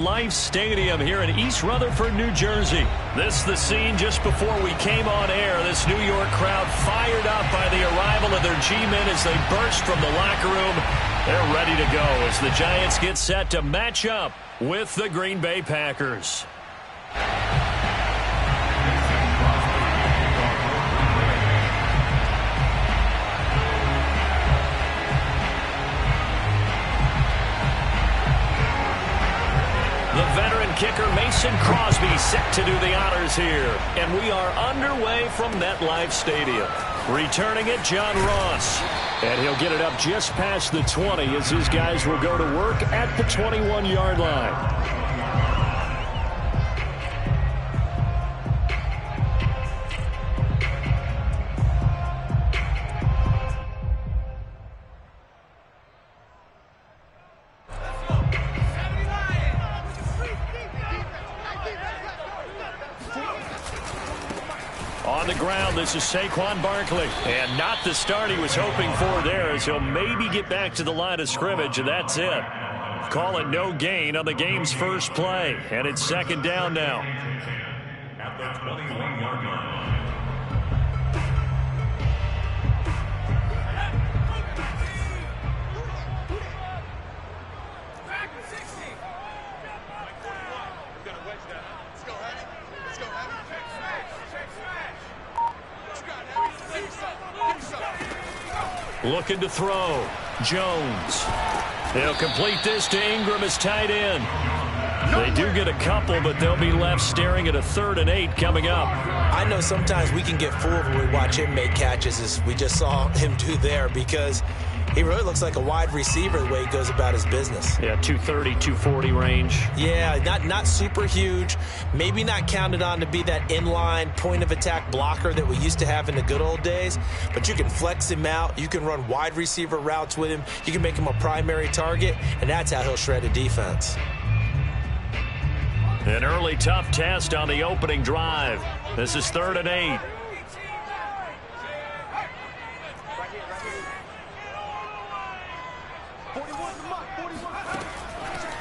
Life Stadium here in East Rutherford, New Jersey. This is the scene just before we came on air. This New York crowd fired up by the arrival of their G-men as they burst from the locker room. They're ready to go as the Giants get set to match up with the Green Bay Packers. The veteran kicker Mason Crosby set to do the honors here. And we are underway from MetLife Stadium. Returning it, John Ross. And he'll get it up just past the 20 as his guys will go to work at the 21-yard line. On the ground, this is Saquon Barkley. And not the start he was hoping for there, as he'll maybe get back to the line of scrimmage, and that's it. Call it no gain on the game's first play. And it's second down now. At the 21-yard line. Looking to throw. Jones. They'll complete this to Ingram as tight end. They do get a couple, but they'll be left staring at a 3rd and 8 coming up. I know sometimes we can get fooled when we watch him make catches, as we just saw him do there, because he really looks like a wide receiver the way he goes about his business. Yeah, 230, 240 range. Yeah, not super huge. Maybe not counted on to be that inline point-of-attack blocker that we used to have in the good old days. But you can flex him out. You can run wide receiver routes with him. You can make him a primary target, and that's how he'll shred a defense. An early tough test on the opening drive. This is 3rd and 8.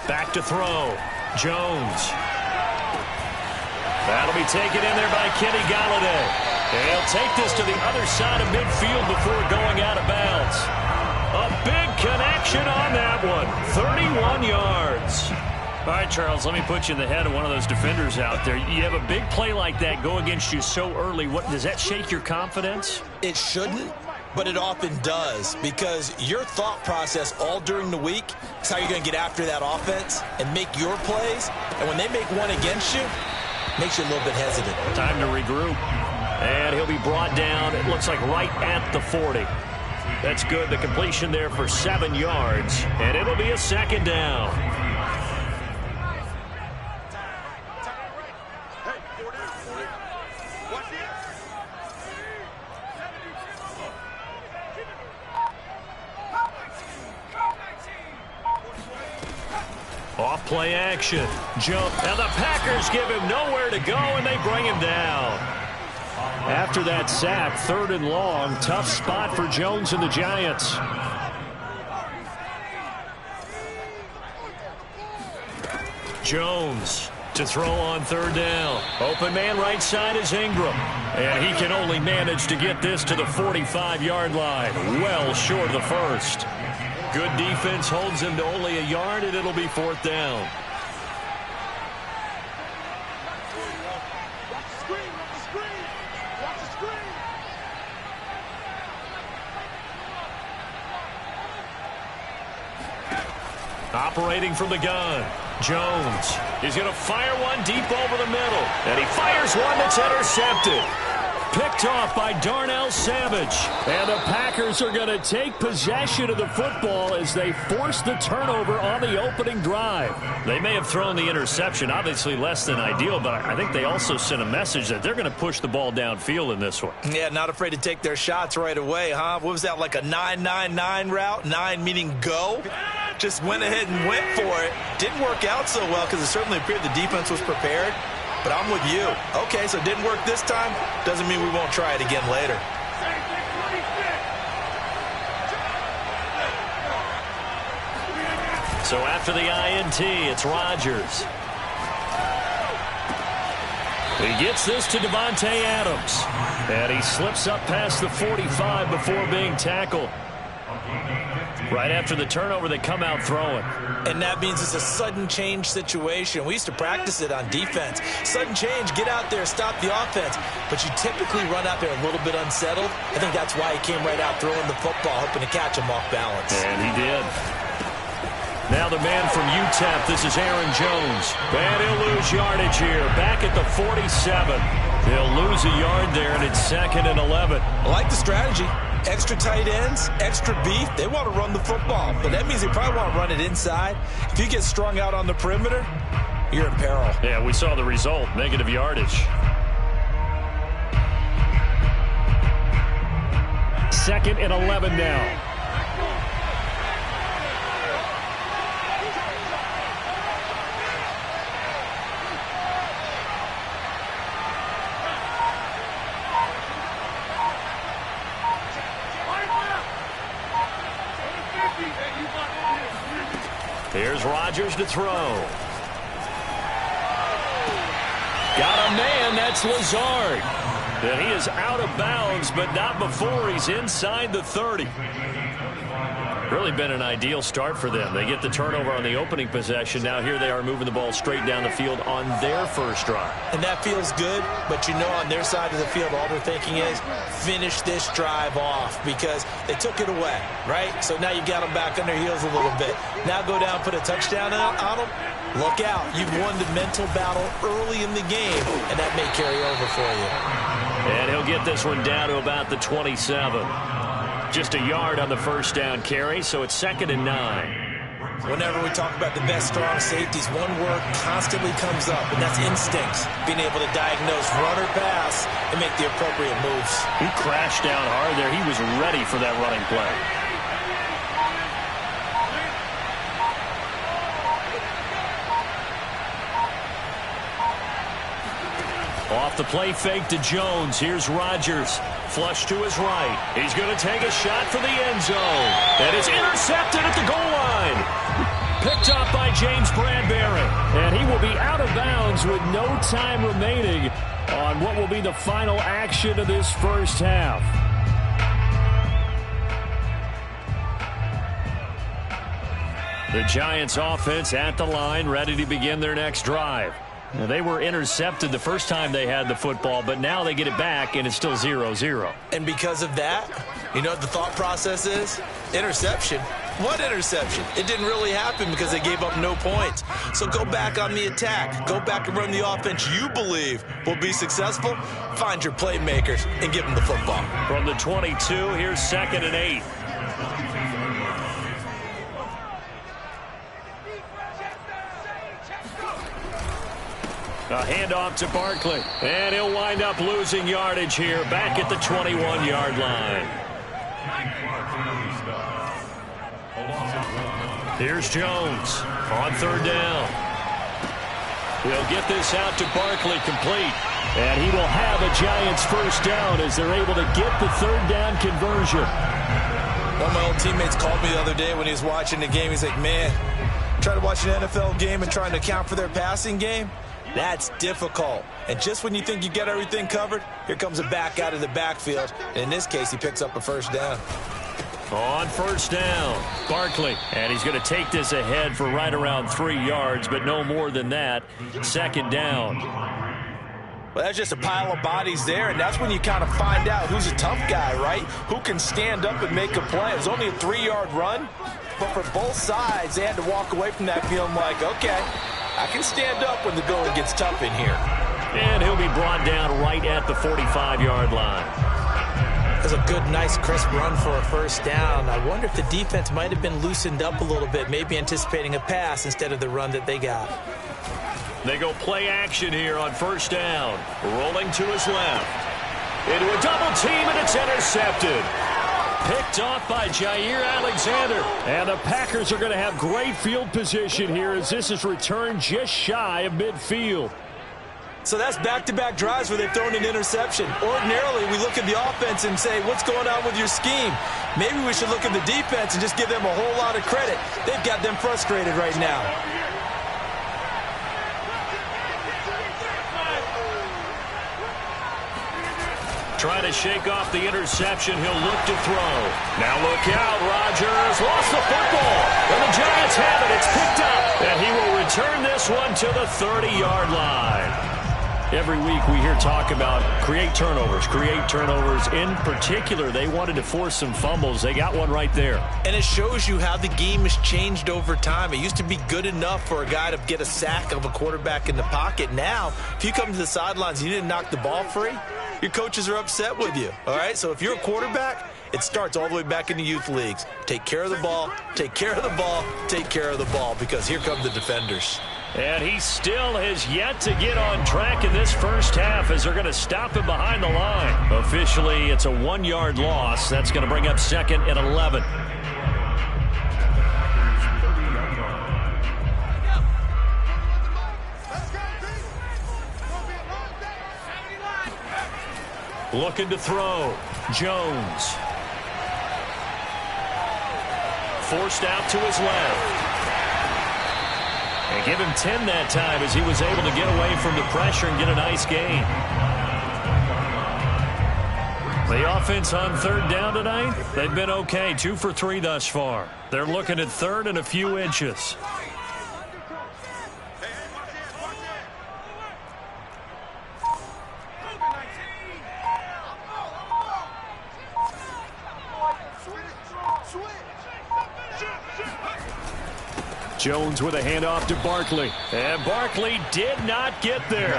Back to throw. Jones. That'll be taken in there by Kenny Golladay. And he'll take this to the other side of midfield before going out of bounds. A big connection on that one. 31 yards. All right, Charles, let me put you in the head of one of those defenders out there. You have a big play like that go against you so early. Does that shake your confidence? It shouldn't, but it often does, because your thought process all during the week is how you're going to get after that offense and make your plays. And when they make one against you, it makes you a little bit hesitant. Time to regroup. And he'll be brought down, it looks like right at the 40. That's good. The completion there for 7 yards. And it'll be a second down. Off play action. Jump. And the Packers give him nowhere to go, and they bring him down. After that sack, 3rd and long. Tough spot for Jones and the Giants. Jones to throw on 3rd down. Open man right side is Ingram. And he can only manage to get this to the 45-yard line. Well short of the first. Good defense holds him to only a yard, and it'll be 4th down. Operating from the gun. Jones is going to fire one deep over the middle. And he fires one that's intercepted. Picked off by Darnell Savage. And the Packers are going to take possession of the football as they force the turnover on the opening drive. They may have thrown the interception, obviously less than ideal, but I think they also sent a message that they're going to push the ball downfield in this one. Yeah, not afraid to take their shots right away, huh? What was that, like a 9-9-9 route? 9 meaning go? Just went ahead and went for it. Didn't work out so well because it certainly appeared the defense was prepared. But I'm with you. Okay, so it didn't work this time. Doesn't mean we won't try it again later. So after the INT, it's Rodgers. He gets this to Davante Adams. And he slips up past the 45 before being tackled. Right after the turnover, they come out throwing. And that means it's a sudden change situation. We used to practice it on defense. Sudden change, get out there, stop the offense. But you typically run out there a little bit unsettled. I think that's why he came right out throwing the football, hoping to catch him off balance. And he did. Now the man from UTEP, this is Aaron Jones. And he'll lose yardage here, back at the 47. He'll lose a yard there, and it's 2nd and 11. I like the strategy. Extra tight ends, extra beef. They want to run the football, but that means they probably want to run it inside. If you get strung out on the perimeter, you're in peril. Yeah, we saw the result, negative yardage. 2nd and 11 now. Here's Rodgers to throw. Got a man, that's Lazard. And he is out of bounds, but not before he's inside the 30. Really been an ideal start for them. They get the turnover on the opening possession. Now here they are moving the ball straight down the field on their first drive. And that feels good, but you know on their side of the field all they're thinking is finish this drive off because they took it away, right? So now you got them back on their heels a little bit. Now go down, put a touchdown on them. Look out. You've won the mental battle early in the game, and that may carry over for you. And he'll get this one down to about the 27. Just a yard on the first down carry, so it's 2nd and 9. Whenever we talk about the best strong safeties, one word constantly comes up, and that's instincts. Being able to diagnose run or pass and make the appropriate moves. He crashed down hard there. He was ready for that running play. Off the play fake to Jones. Here's Rodgers. Flush to his right. He's going to take a shot for the end zone. And it's intercepted at the goal line. Picked up by James Bradbury. And he will be out of bounds with no time remaining on what will be the final action of this first half. The Giants offense at the line, ready to begin their next drive. Now, they were intercepted the first time they had the football, but now they get it back, and it's still 0-0. And because of that, you know what the thought process is? Interception. What interception? It didn't really happen because they gave up no points. So go back on the attack. Go back and run the offense you believe will be successful. Find your playmakers and give them the football. From the 22, here's 2nd and 8. A handoff to Barkley. And he'll wind up losing yardage here back at the 21-yard line. Here's Jones on 3rd down. He'll get this out to Barkley complete. And he will have a Giants first down as they're able to get the 3rd down conversion. One of my old teammates called me the other day when he was watching the game. He's like, man, trying to watch an NFL game and trying to account for their passing game? That's difficult. And just when you think you get everything covered, here comes a back out of the backfield. And in this case, he picks up a first down. On 1st down, Barkley. And he's going to take this ahead for right around 3 yards, but no more than that. 2nd down. Well, that's just a pile of bodies there, and that's when you kind of find out who's a tough guy, right? Who can stand up and make a play. It was only a 3-yard run, but for both sides, they had to walk away from that feeling like, okay, I can stand up when the going gets tough in here. And he'll be brought down right at the 45-yard line. That's a good, nice, crisp run for a first down. I wonder if the defense might have been loosened up a little bit, maybe anticipating a pass instead of the run that they got. They go play action here on 1st down. Rolling to his left. Into a double team, and it's intercepted. Picked off by Jair Alexander. And the Packers are going to have great field position here as this is returned just shy of midfield. So that's back-to-back drives where they've thrown an interception. Ordinarily, we look at the offense and say, what's going on with your scheme? Maybe we should look at the defense and just give them a whole lot of credit. They've got them frustrated right now. Trying to shake off the interception. He'll look to throw. Now look out. Rodgers lost the football. And the Giants have it. It's picked up. And he will return this one to the 30-yard line. Every week we hear talk about create turnovers. In particular, they wanted to force some fumbles. They got one right there. And it shows you how the game has changed over time. It used to be good enough for a guy to get a sack of a quarterback in the pocket. Now, if you come to the sidelines and you didn't knock the ball free, your coaches are upset with you. All right? So if you're a quarterback, it starts all the way back in the youth leagues. Take care of the ball, take care of the ball, take care of the ball, because here come the defenders. And he still has yet to get on track in this first half as they're going to stop him behind the line. Officially, it's a 1-yard loss. That's going to bring up 2nd and 11. Looking to throw. Jones. Forced out to his left. And give him 10 that time as he was able to get away from the pressure and get a nice gain. The offense on 3rd down tonight, they've been okay. 2 for 3 thus far. They're looking at 3rd and a few inches. Jones with a handoff to Barkley. And Barkley did not get there.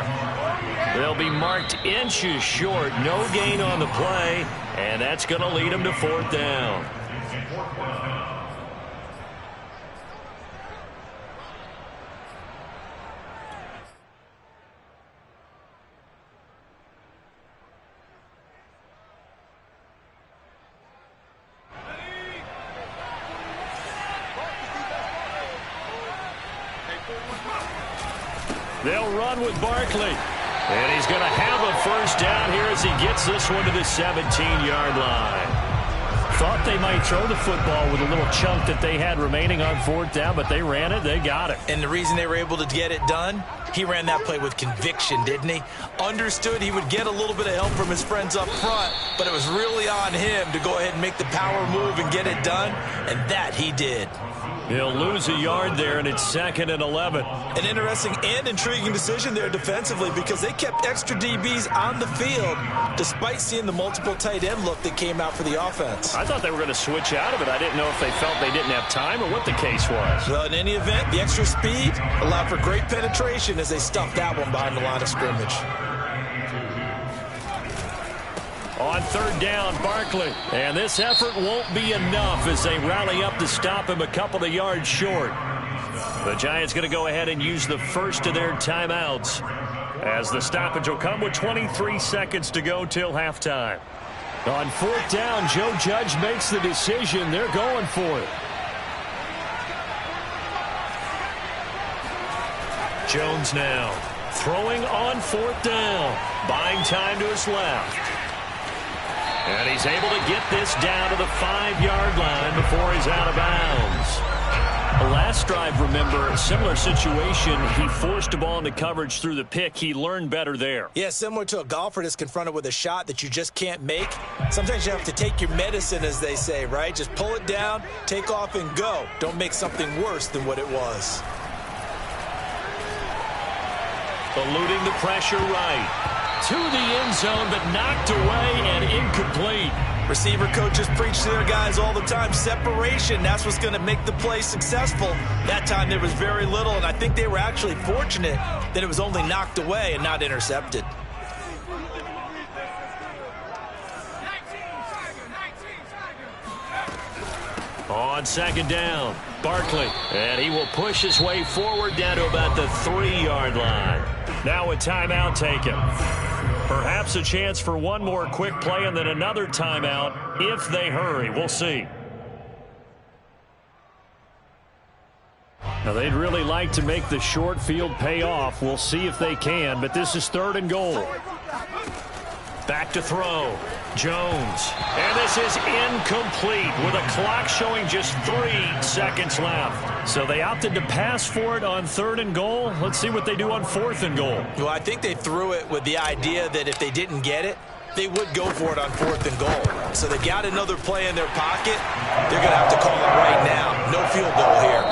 They'll be marked inches short. No gain on the play. And that's going to lead him to 4th down. They'll run with Barkley. And he's going to have a first down here as he gets this one to the 17-yard line. Thought they might throw the football with a little chunk that they had remaining on 4th down, but they ran it. They got it. And the reason they were able to get it done, he ran that play with conviction, didn't he? Understood he would get a little bit of help from his friends up front, but it was really on him to go ahead and make the power move and get it done, and that he did. He'll lose a yard there, and it's 2nd and 11. An interesting and intriguing decision there defensively because they kept extra DBs on the field despite seeing the multiple tight end look that came out for the offense. I thought they were going to switch out of it. I didn't know if they felt they didn't have time or what the case was. Well, in any event, the extra speed allowed for great penetration as they stuffed that one behind the line of scrimmage. On 3rd down, Barkley. And this effort won't be enough as they rally up to stop him a couple of yards short. The Giants going to go ahead and use the first of their timeouts as the stoppage will come with 23 seconds to go till halftime. On 4th down, Joe Judge makes the decision. They're going for it. Jones now throwing on 4th down. Buying time to his left. And he's able to get this down to the 5-yard line before he's out of bounds. Last drive, remember, similar situation. He forced the ball into coverage through the pick. He learned better there. Yeah, similar to a golfer that's confronted with a shot that you just can't make. Sometimes you have to take your medicine, as they say, right? Just pull it down, take off, and go. Don't make something worse than what it was. Eluding the pressure right. To the end zone, but knocked away and incomplete. Receiver coaches preach to their guys all the time. Separation, that's what's going to make the play successful. That time there was very little, and I think they were actually fortunate that it was only knocked away and not intercepted. On 2nd down, Barkley. And he will push his way forward down to about the 3-yard line. Now a timeout taken. Perhaps a chance for one more quick play and then another timeout if they hurry. We'll see. Now, they'd really like to make the short field pay off. We'll see if they can, but this is 3rd and goal. Back to throw. Jones. And this is incomplete with a clock showing just 3 seconds left. So they opted to pass for it on 3rd and goal. Let's see what they do on 4th and goal. Well, I think they threw it with the idea that if they didn't get it, they would go for it on 4th and goal. So they got another play in their pocket. They're going to have to call it right now. No field goal here.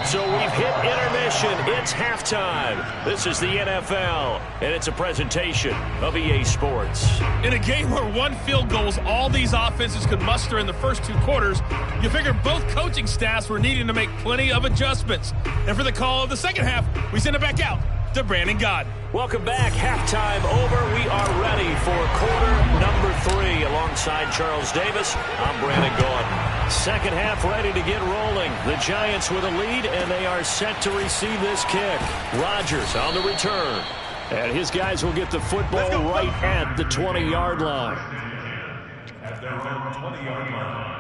So we've hit intermission. It's halftime. This is the NFL, and it's a presentation of EA Sports. In a game where 1 field goal is all these offenses could muster in the first 2 quarters, you figure both coaching staffs were needing to make plenty of adjustments. And for the call of the second half, we send it back out to Brandon Gaudin. Welcome back. Halftime over. We are ready for quarter number 3. Alongside Charles Davis, I'm Brandon Gaudin. Second half ready to get rolling. The Giants with a lead, and they are set to receive this kick. Rodgers on the return. And his guys will get the football right at the 20-yard line. At their own 20-yard line.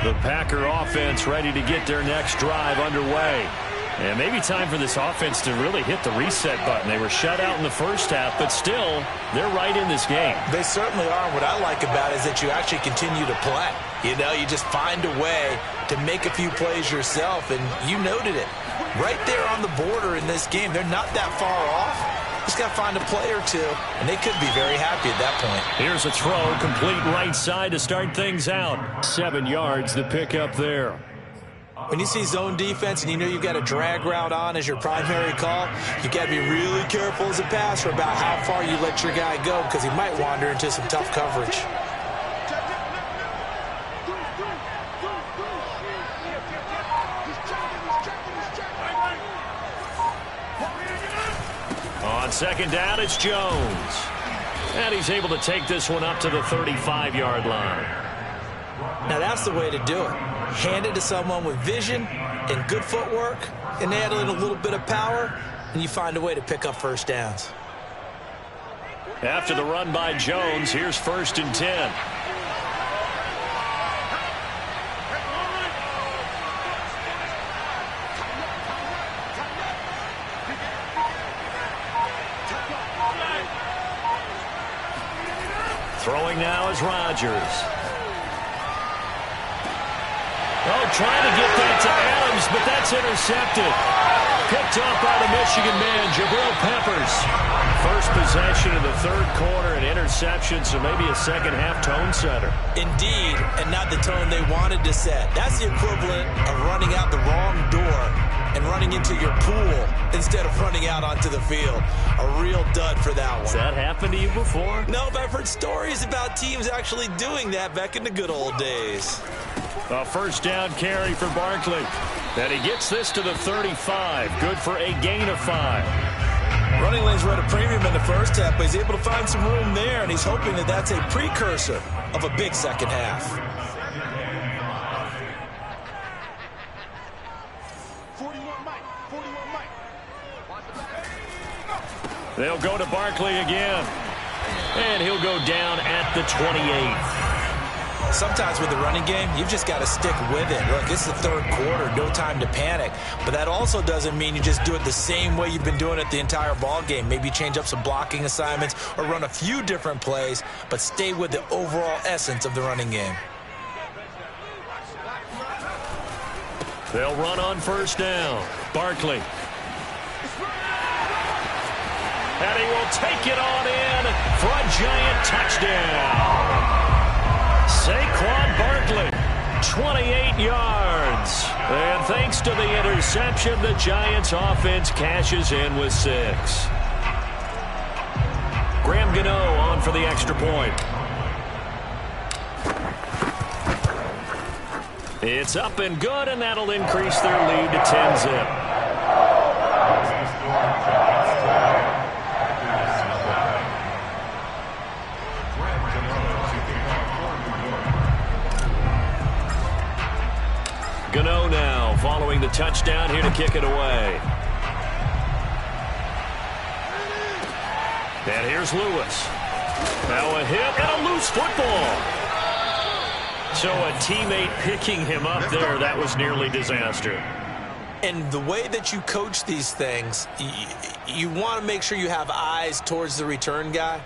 The Packer offense ready to get their next drive underway. And maybe time for this offense to really hit the reset button. They were shut out in the first half, but still, they're right in this game. They certainly are. What I like about it is that you actually continue to play. You know, you just find a way to make a few plays yourself, and you noted it. Right there on the border in this game, they're not that far off. Just got to find a play or two, and they could be very happy at that point. Here's a throw, complete right side to start things out. 7 yards, the pickup there. When you see zone defense and you know you've got a drag route on as your primary call, you've got to be really careful as a passer about how far you let your guy go because he might wander into some tough coverage. On second down, it's Jones. And he's able to take this one up to the 35-yard line. Now that's the way to do it. Hand it to someone with vision and good footwork, and add in a little bit of power, and you find a way to pick up first downs. After the run by Jones, here's 1st and 10. Throwing now is Rodgers. Oh, trying to get that to Adams, but that's intercepted. Picked off by the Michigan man, Jabril Peppers. First possession of the 3rd quarter, an interception, so maybe a second-half tone setter. Indeed, and not the tone they wanted to set. That's the equivalent of running out the wrong door and running into your pool instead of running out onto the field. A real dud for that one. Has that happened to you before? No, but I've heard stories about teams actually doing that back in the good old days. A first down carry for Barkley. And he gets this to the 35. Good for a gain of 5. Running lanes were at a premium in the first half, but he's able to find some room there, and he's hoping that that's a precursor of a big second half. 41 Mike. They'll go to Barkley again. And he'll go down at the 28. Sometimes with the running game, you've just got to stick with it. Look, it's the 3rd quarter, no time to panic. But that also doesn't mean you just do it the same way you've been doing it the entire ball game. Maybe change up some blocking assignments or run a few different plays, but stay with the overall essence of the running game. They'll run on first down. Barkley. And he will take it on in for a giant touchdown. Saquon Barkley, 28 yards. And thanks to the interception, the Giants offense cashes in with 6. Graham Gano on for the extra point. It's up and good, and that'll increase their lead to 10-zip. Gano now following the touchdown, here to kick it away. And here's Lewis. Now a hit and a loose football. So a teammate picking him up there, that was nearly disaster. And the way that you coach these things, you want to make sure you have eyes towards the return guy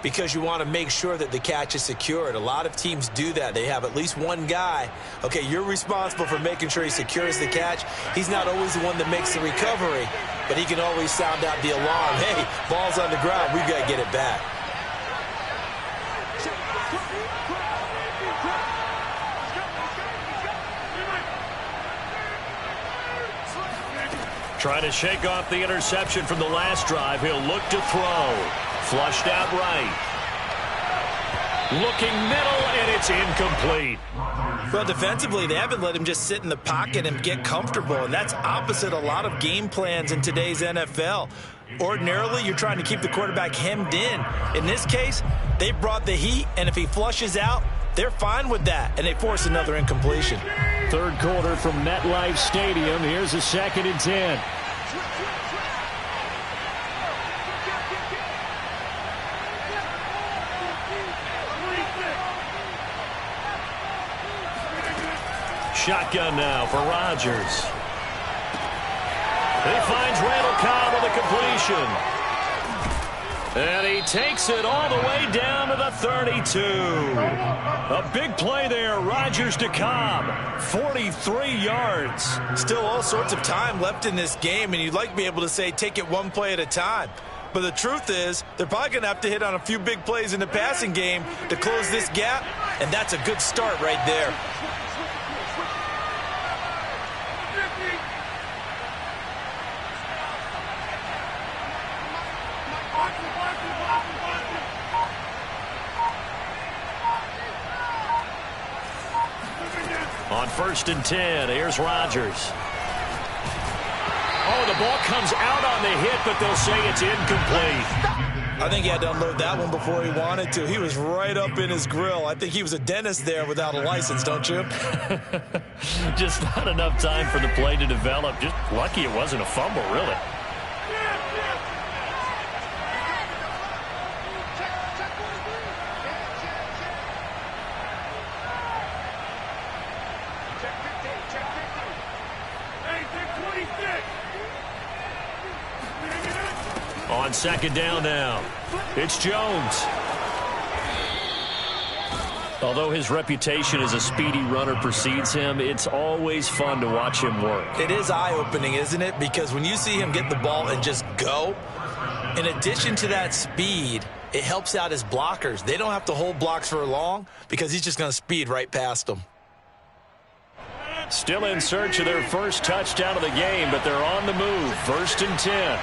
because you want to make sure that the catch is secured. A lot of teams do that. They have at least one guy. Okay, you're responsible for making sure he secures the catch. He's not always the one that makes the recovery, but he can always sound out the alarm. Hey, ball's on the ground. We've got to get it back. Trying to shake off the interception from the last drive. He'll look to throw. Flushed out right. Looking middle, and it's incomplete. Well, defensively, they haven't let him just sit in the pocket and get comfortable, and that's opposite a lot of game plans in today's NFL. Ordinarily, you're trying to keep the quarterback hemmed in. In this case, they brought the heat, and if he flushes out, they're fine with that, and they force another incompletion. Third quarter from MetLife Stadium. Here's a 2nd and 10. Shotgun now for Rodgers. He finds Randall Cobb with a completion. And he takes it all the way down to the 32. A big play there, Rodgers to Cobb. 43 yards. Still all sorts of time left in this game, and you'd like to be able to say take it one play at a time. But the truth is, they're probably going to have to hit on a few big plays in the passing game to close this gap, and that's a good start right there. On 1st and 10, here's Rodgers. Oh, the ball comes out on the hit, but they'll say it's incomplete. I think he had to unload that one before he wanted to. He was right up in his grill. I think he was a dentist there without a license, don't you? Just not enough time for the play to develop. Just lucky it wasn't a fumble, really. On 2nd down now, it's Jones. Although his reputation as a speedy runner precedes him, it's always fun to watch him work. It is eye-opening, isn't it? Because when you see him get the ball and just go, in addition to that speed, it helps out his blockers. They don't have to hold blocks for long because he's just going to speed right past them. Still in search of their first touchdown of the game, but they're on the move. 1st and 10.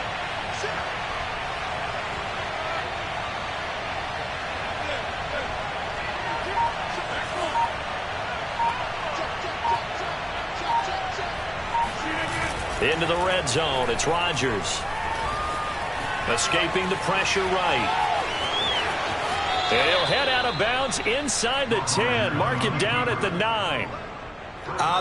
Into the red zone, it's Rodgers. Escaping the pressure right. And he'll head out of bounds inside the 10. Mark him down at the 9.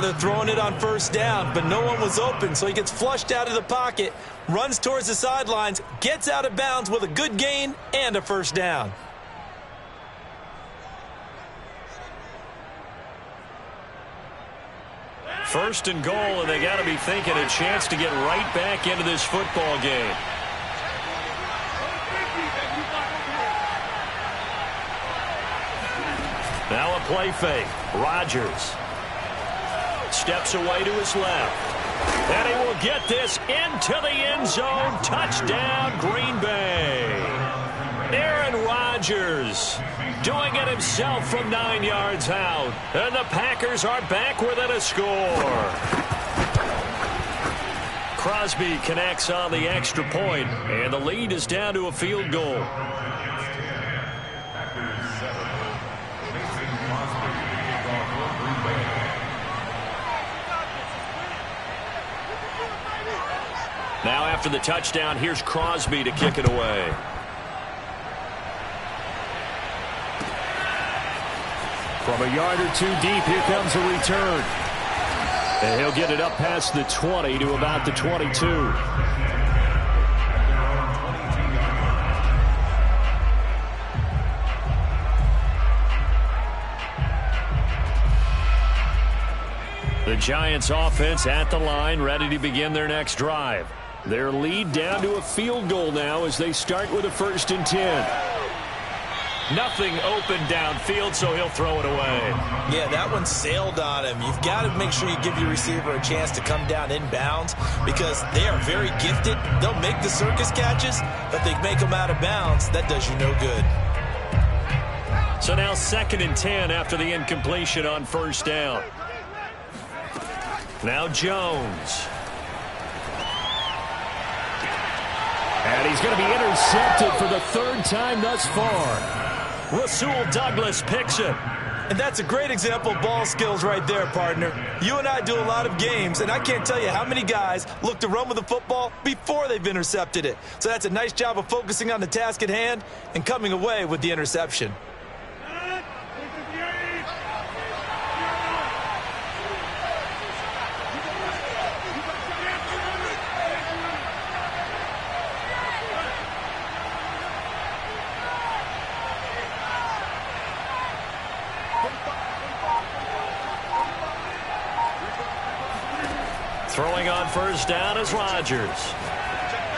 They're throwing it on 1st down, but no one was open, so he gets flushed out of the pocket, runs towards the sidelines, gets out of bounds with a good gain and a 1st down. First and goal, and they got to be thinking a chance to get right back into this football game. Now a play fake. Rodgers steps away to his left. And he will get this into the end zone. Touchdown, Green Bay. Aaron Rodgers doing it himself from 9 yards out. And the Packers are back within a score. Crosby connects on the extra point, and the lead is down to a field goal. Now after the touchdown, here's Crosby to kick it away. From a yard or two deep, here comes a return. And he'll get it up past the 20 to about the 22. The Giants offense at the line, ready to begin their next drive. Their lead down to a field goal now as they start with a 1st and 10. Nothing open downfield, so he'll throw it away. Yeah, that one sailed on him. You've got to make sure you give your receiver a chance to come down inbounds because they are very gifted. They'll make the circus catches, but they make them out of bounds. That does you no good. So now 2nd and 10 after the incompletion on 1st down. Now Jones. And he's going to be intercepted for the 3rd time thus far. Rasul Douglas picks it. And that's a great example of ball skills right there, partner. You and I do a lot of games, and I can't tell you how many guys look to run with the football before they've intercepted it. So that's a nice job of focusing on the task at hand and coming away with the interception. Throwing on 1st down is Rodgers.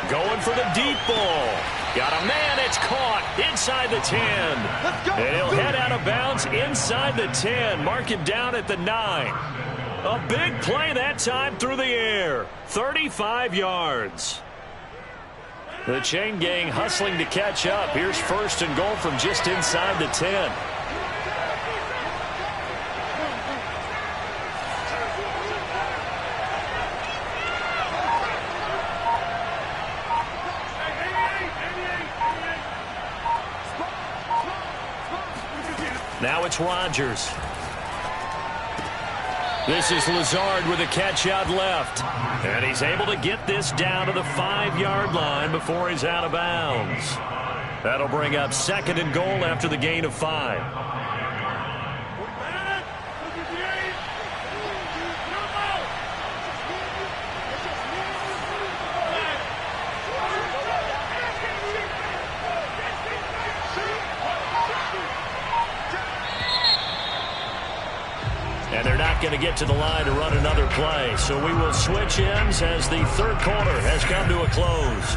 Going for the deep ball. Got a man, it's caught inside the 10. And he'll head out of bounds inside the 10. Mark him down at the 9. A big play that time through the air. 35 yards. The chain gang hustling to catch up. Here's 1st and goal from just inside the 10. Now it's Rodgers. This is Lazard with a catch out left. And he's able to get this down to the 5-yard line before he's out of bounds. That'll bring up 2nd and goal after the gain of 5. And they're not going to get to the line to run another play. So we will switch ends as the 3rd quarter has come to a close.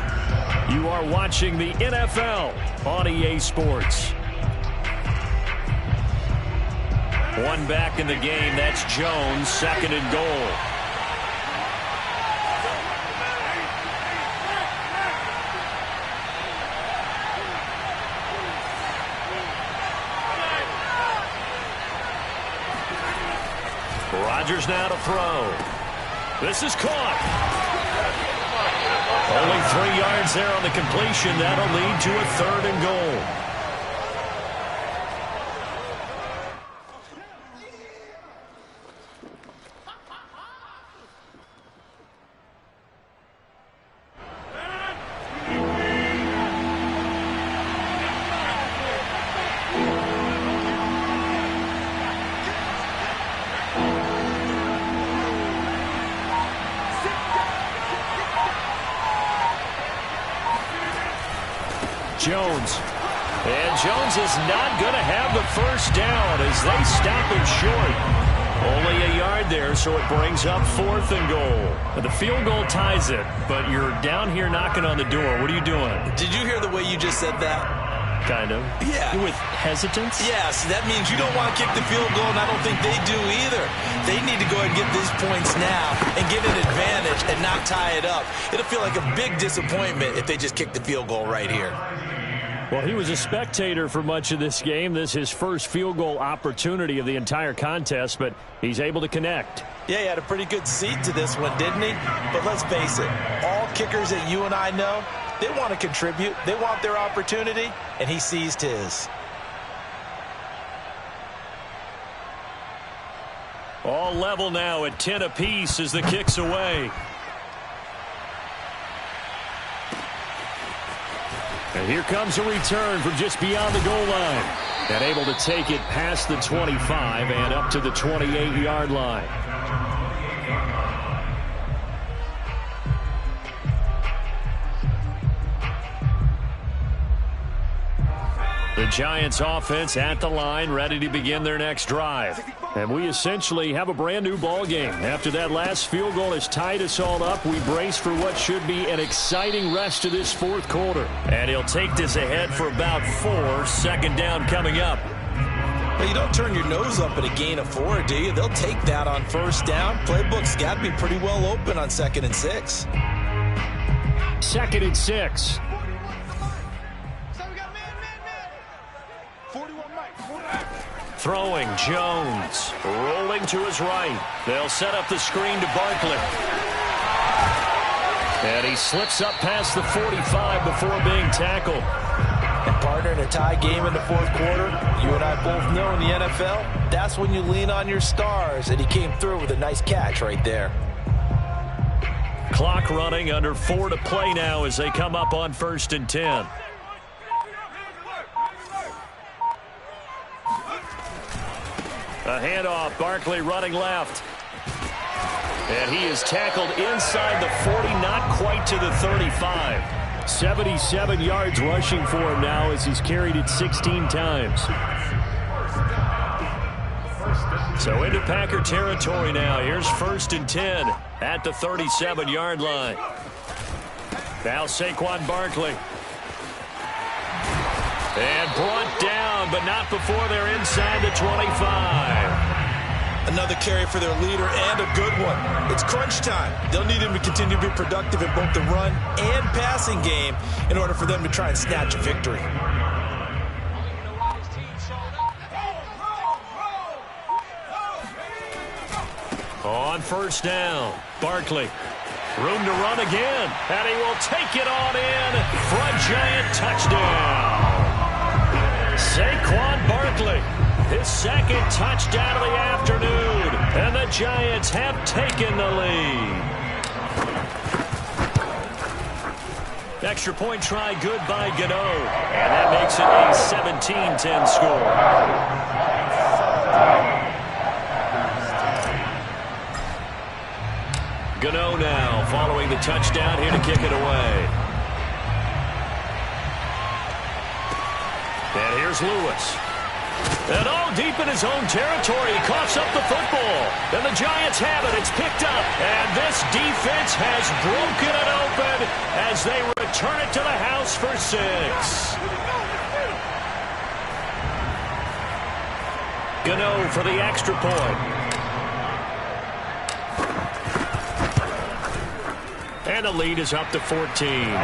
You are watching the NFL on EA Sports. One back in the game. That's Jones, 2nd and goal. Rodgers now to throw. This is caught. Only 3 yards there on the completion. That'll lead to a 3rd and goal. Jones. And Jones is not going to have the 1st down as they stop him short. Only a yard there, so it brings up 4th and goal. The field goal ties it, but you're down here knocking on the door. What are you doing? Did you hear the way you just said that? Kind of. Yeah. With hesitance? Yes, that means you don't want to kick the field goal, and I don't think they do either. They need to go ahead and get these points now and get an advantage and not tie it up. It'll feel like a big disappointment if they just kick the field goal right here. Well, he was a spectator for much of this game. This is his first field goal opportunity of the entire contest, but he's able to connect. Yeah, he had a pretty good seat to this one, didn't he? But let's face it, all kickers that you and I know, they want to contribute. They want their opportunity, and he seized his. All level now at 10 apiece as the kick's away. And here comes a return from just beyond the goal line. And able to take it past the 25 and up to the 28-yard line. The Giants offense at the line, ready to begin their next drive. And we essentially have a brand new ball game. After that last field goal has tied us all up, we brace for what should be an exciting rest of this fourth quarter. And he'll take this ahead for about 4. Second down coming up. Well, you don't turn your nose up at a gain of 4, do you? They'll take that on first down. Playbook's got to be pretty well open on 2nd and 6. 2nd and 6. Throwing, Jones, rolling to his right. They'll set up the screen to Barkley. And he slips up past the 45 before being tackled. And partner, in a tie game in the fourth quarter, you and I both know in the NFL, that's when you lean on your stars, and he came through with a nice catch right there. Clock running, under 4 to play now as they come up on 1st and 10. A handoff, Barkley running left. And he is tackled inside the 40, not quite to the 35. 77 yards rushing for him now as he's carried it 16 times. So into Packer territory now. Here's 1st and 10 at the 37-yard line. Now Saquon Barkley. And brought down, but not before they're inside the 25. Another carry for their leader and a good one. It's crunch time. They'll need him to continue to be productive in both the run and passing game in order for them to try and snatch a victory. On 1st down, Barkley. Room to run again, and he will take it on in for a giant touchdown. Saquon Barkley, his 2nd touchdown of the afternoon, and the Giants have taken the lead. Extra point try good by Gano, and that makes it a 17-10 score. Gano now following the touchdown here to kick it away. And here's Lewis. And all deep in his own territory, he coughs up the football. And the Giants have it. It's picked up. And this defense has broken it open as they return it to the house for 6. Gano for the extra point. And the lead is up to 14.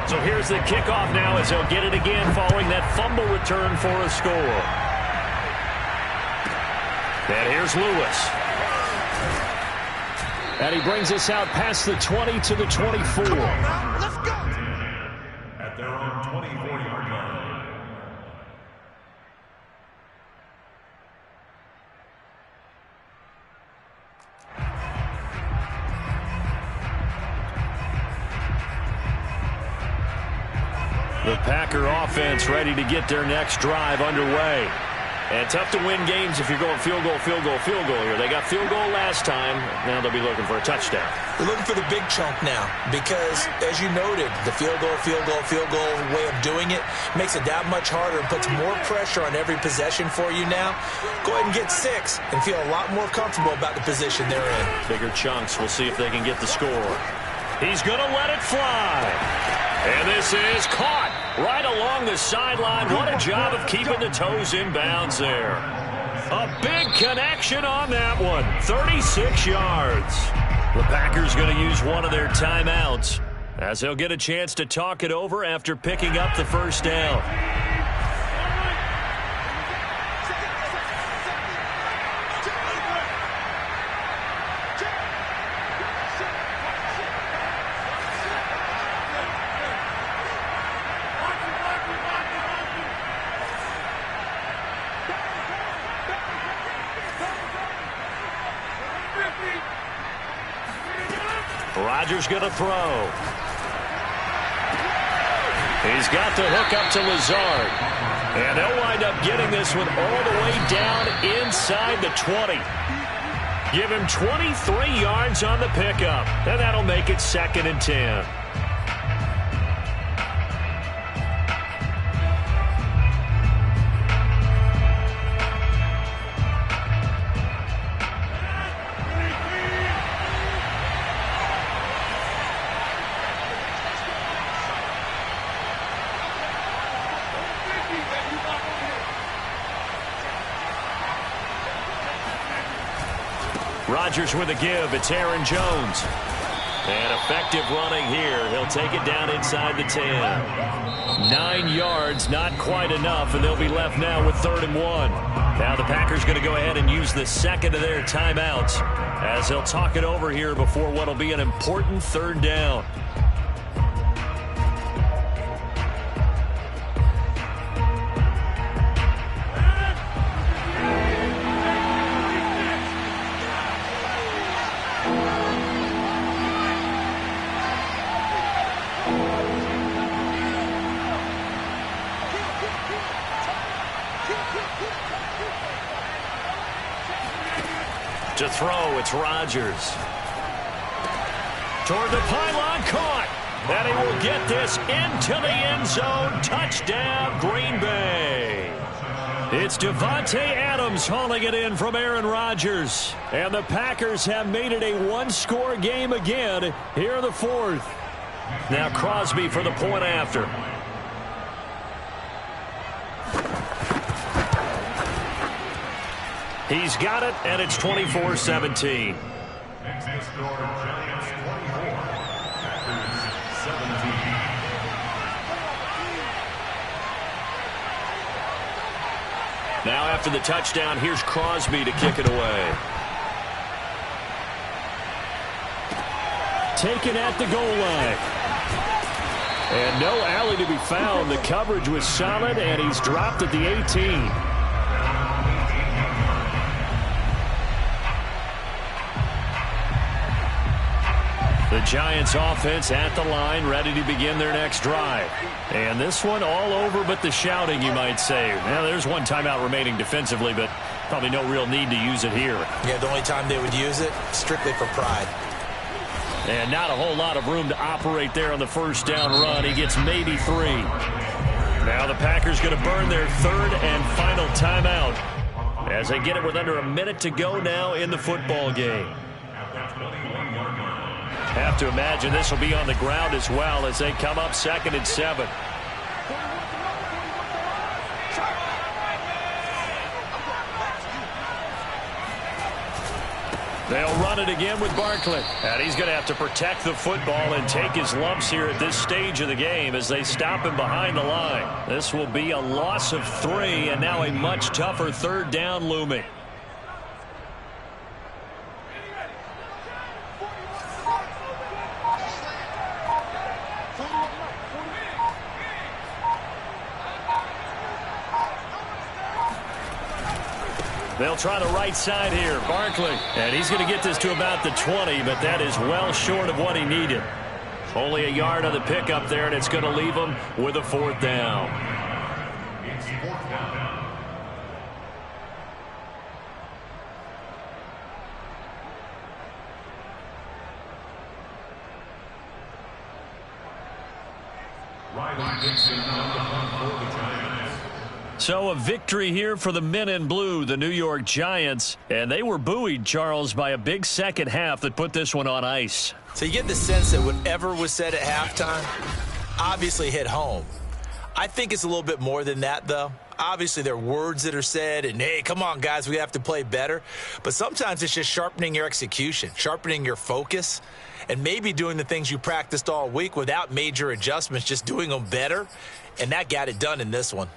So here's the kickoff now as they'll get it again following that fumble return for a score. And here's Lewis. And he brings us out past the 20 to the 24. Come on now, let's go. At their own 24-yard line. The Packer offense ready to get their next drive underway. And tough to win games if you're going field goal, field goal, field goal here. They got field goal last time. Now they'll be looking for a touchdown. They're looking for the big chunk now because, as you noted, the field goal way of doing it makes it that much harder and puts more pressure on every possession for you now. Go ahead and get 6 and feel a lot more comfortable about the position they're in. Bigger chunks. We'll see if they can get the score. He's going to let it fly. And this is caught right along the sideline. What a job of keeping the toes in bounds there. A big connection on that one. 36 yards. The Packers going to use one of their timeouts as they'll get a chance to talk it over after picking up the first down. Rodgers going to throw. He's got the hook up to Lazard. And they'll wind up getting this one all the way down inside the 20. Give him 23 yards on the pickup. And that'll make it 2nd and 10. Rodgers with a give. It's Aaron Jones. And effective running here. He'll take it down inside the 10. 9 yards, not quite enough, and they'll be left now with 3rd and 1. Now the Packers going to go ahead and use the second of their timeouts as they'll talk it over here before what will be an important 3rd down. To throw, it's Rodgers. Toward the pylon, caught. And he will get this into the end zone. Touchdown, Green Bay. It's Davante Adams hauling it in from Aaron Rodgers. And the Packers have made it a one-score game again here in the 4th. Now Crosby for the point after. He's got it, and it's 24-17. Next score, Giants 24, Packers 17. Now after the touchdown, here's Crosby to kick it away. Taken at the goal line. And no alley to be found. The coverage was solid, and he's dropped at the 18. The Giants offense at the line, ready to begin their next drive. And this one all over but the shouting, you might say. Now, there's one timeout remaining defensively, but probably no real need to use it here. Yeah, the only time they would use it, strictly for pride. And not a whole lot of room to operate there on the first down run. He gets maybe 3. Now the Packers going to burn their 3rd and final timeout as they get it with under a minute to go now in the football game. Have to imagine this will be on the ground as well as they come up 2nd and 7. They'll run it again with Barkley. And he's going to have to protect the football and take his lumps here at this stage of the game as they stop him behind the line. This will be a loss of 3 and now a much tougher 3rd down looming. They'll try the right side here. Barkley. And he's going to get this to about the 20, but that is well short of what he needed. Only a yard on the pickup there, and it's going to leave him with a 4th down. It's 4th down. Riley Dixon on the front for the Giants. So a victory here for the men in blue, the New York Giants. And they were buoyed, Charles, by a big second half that put this one on ice. So you get the sense that whatever was said at halftime obviously hit home. I think it's a little bit more than that, though. Obviously, there are words that are said, and, hey, come on, guys, we have to play better. But sometimes it's just sharpening your execution, sharpening your focus, and maybe doing the things you practiced all week without major adjustments, just doing them better. And that got it done in this one.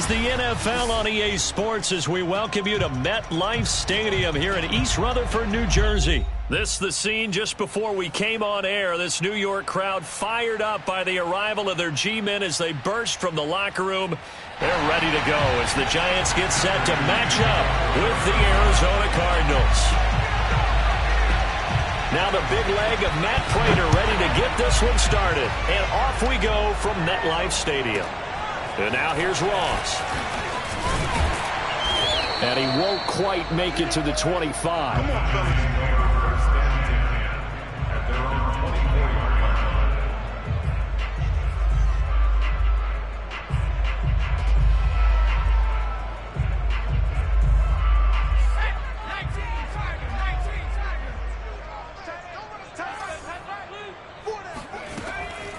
the NFL on EA Sports as we welcome you to MetLife Stadium here in East Rutherford, New Jersey. This is the scene just before we came on air. This New York crowd fired up by the arrival of their G-men as they burst from the locker room. They're ready to go as the Giants get set to match up with the Arizona Cardinals. Now the big leg of Matt Prater ready to get this one started. And off we go from MetLife Stadium. And now here's Ross. And he won't quite make it to the 25.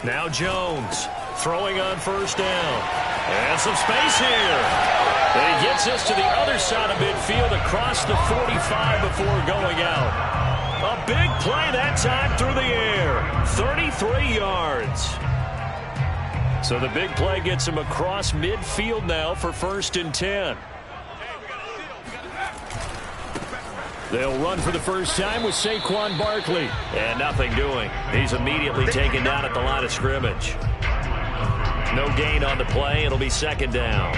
Now Jones throwing on first down. And some space here. And he gets us to the other side of midfield across the 45 before going out. A big play that time through the air. 33 yards. So the big play gets him across midfield now for 1st and 10. They'll run for the first time with Saquon Barkley. And nothing doing. He's immediately taken down at the line of scrimmage. No gain on the play. It'll be 2nd down.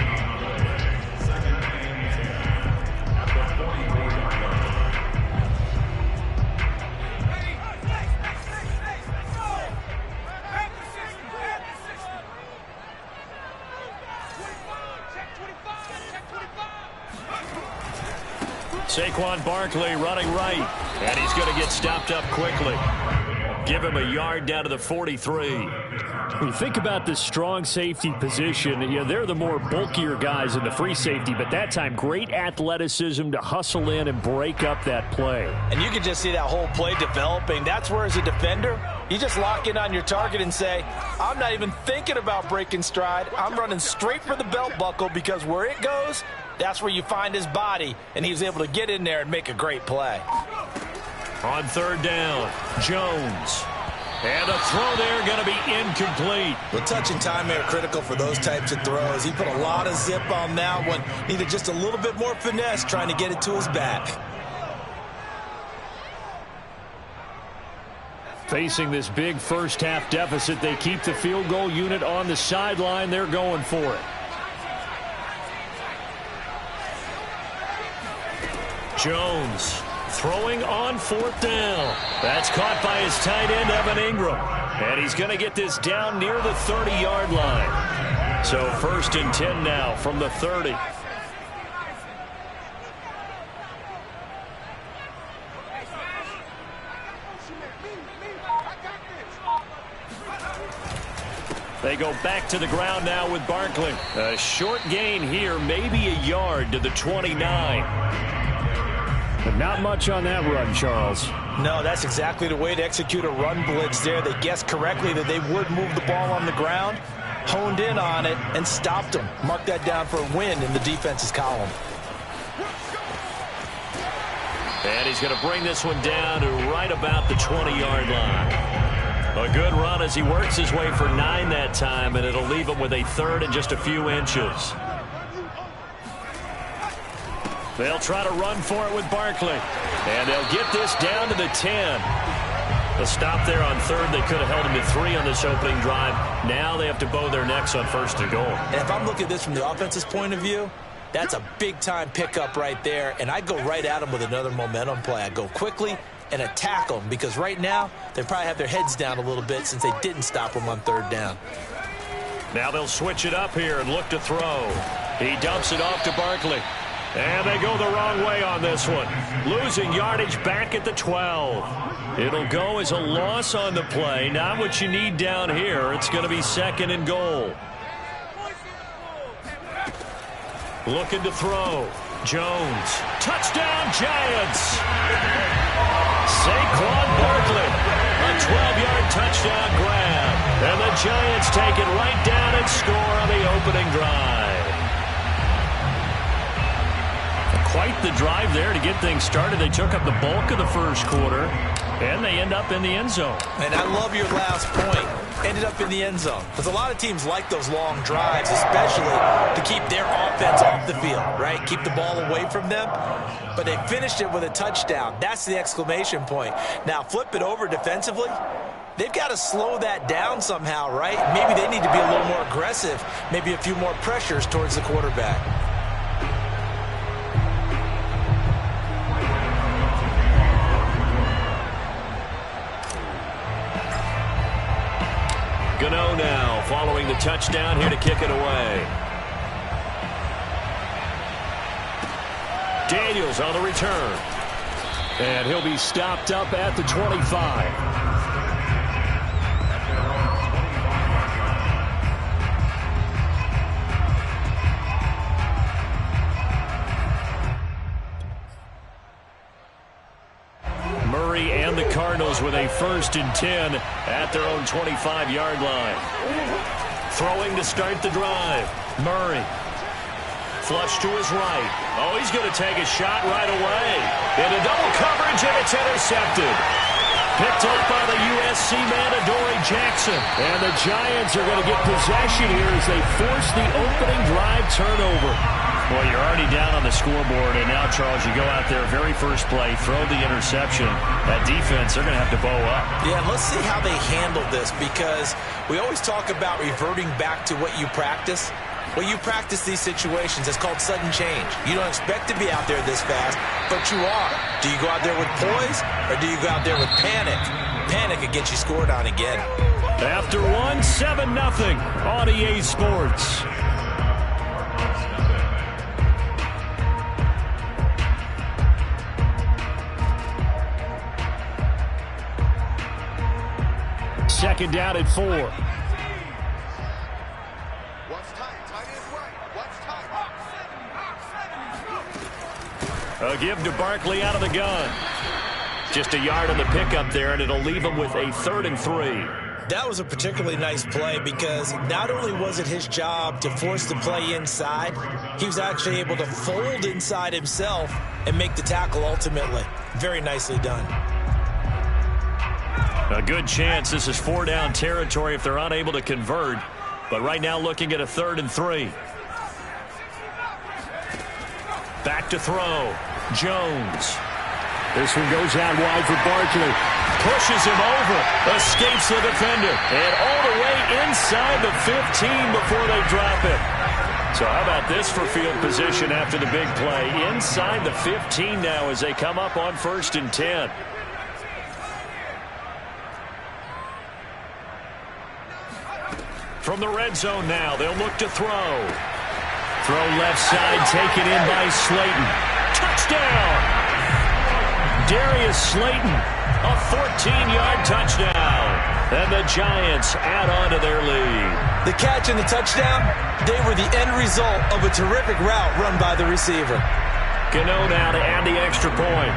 Saquon Barkley running right. And he's going to get stopped up quickly. Give him a yard down to the 43. When you think about the strong safety position, they're the more bulkier guys in the free safety, but that time great athleticism to hustle in and break up that play. And you can just see that whole play developing. That's where, as a defender, you just lock in on your target and say, I'm not even thinking about breaking stride. I'm running straight for the belt buckle because where it goes, that's where you find his body, and he was able to get in there and make a great play. On 3rd down, Jones. And a throw there going to be incomplete. Well, touch and time are critical for those types of throws. He put a lot of zip on that one. Needed just a little bit more finesse trying to get it to his back. Facing this big first-half deficit, they keep the field goal unit on the sideline. They're going for it. Jones throwing on 4th down. That's caught by his tight end, Evan Ingram. And he's going to get this down near the 30-yard line. So 1st and 10 now from the 30. They go back to the ground now with Barkley. A short gain here, maybe a yard to the 29. But not much on that run, Charles. No, that's exactly the way to execute a run blitz there. They guessed correctly that they would move the ball on the ground, honed in on it, and stopped them. Mark that down for a win in the defense's column. And he's going to bring this one down to right about the 20-yard line. A good run as he works his way for 9 that time, and it'll leave him with a 3rd and just a few inches. They'll try to run for it with Barkley. And they'll get this down to the 10. A stop there on 3rd. They could have held him to 3 on this opening drive. Now they have to bow their necks on 1st and goal. And if I'm looking at this from the offense's point of view, that's a big-time pickup right there. And I go right at them with another momentum play. I go quickly and attack them because right now they probably have their heads down a little bit since they didn't stop them on 3rd down. Now they'll switch it up here and look to throw. He dumps it off to Barkley. And they go the wrong way on this one. Losing yardage back at the 12. It'll go as a loss on the play. Not what you need down here. It's going to be 2nd and goal. Looking to throw. Jones. Touchdown, Giants. Saquon Barkley. A 12-yard touchdown grab. And the Giants take it right down and score on the opening drive. Quite the drive there to get things started. They took up the bulk of the first quarter. And they end up in the end zone. And I love your last point. Ended up in the end zone. Because a lot of teams like those long drives, especially to keep their offense off the field, right? Keep the ball away from them. But they finished it with a touchdown. That's the exclamation point. Now, flip it over defensively. They've got to slow that down somehow, right? Maybe they need to be a little more aggressive. Maybe a few more pressures towards the quarterback. Gano now following the touchdown here to kick it away. Daniels on the return. And he'll be stopped up at the 25. And the Cardinals with a 1st and 10 at their own 25-yard line. Throwing to start the drive. Murray. Flush to his right. Oh, he's going to take a shot right away. Into double coverage, and it's intercepted. Picked up by the USC man, Adoree Jackson. And the Giants are going to get possession here as they force the opening drive turnover. Well, you're already down on the scoreboard, and now, Charles, you go out there, very first play, throw the interception. That defense, they're going to have to bow up. Yeah, let's see how they handle this, because we always talk about reverting back to what you practice. Well, you practice these situations. It's called sudden change. You don't expect to be out there this fast, but you are. Do you go out there with poise, or do you go out there with panic? Panic could get you scored on again. After one, 7-0 on EA Sports. Second down at 4. A give to Barkley out of the gun. Just a yard on the pickup there, and it'll leave him with a 3rd and 3. That was a particularly nice play because not only was it his job to force the play inside, he was actually able to fold inside himself and make the tackle ultimately. Very nicely done. A good chance this is 4-down territory if they're unable to convert. But right now looking at a 3rd and 3. Back to throw. Jones. This one goes out wide for Barkley. Pushes him over. Escapes the defender. And all the way inside the 15 before they drop it. So how about this for field position after the big play? Inside the 15 now as they come up on 1st and 10. From the red zone now, they'll look to throw. Throw left side, taken in by Slayton. Touchdown! Darius Slayton, a 14-yard touchdown. And the Giants add on to their lead. The catch and the touchdown, they were the end result of a terrific route run by the receiver. Gano now to add the extra point.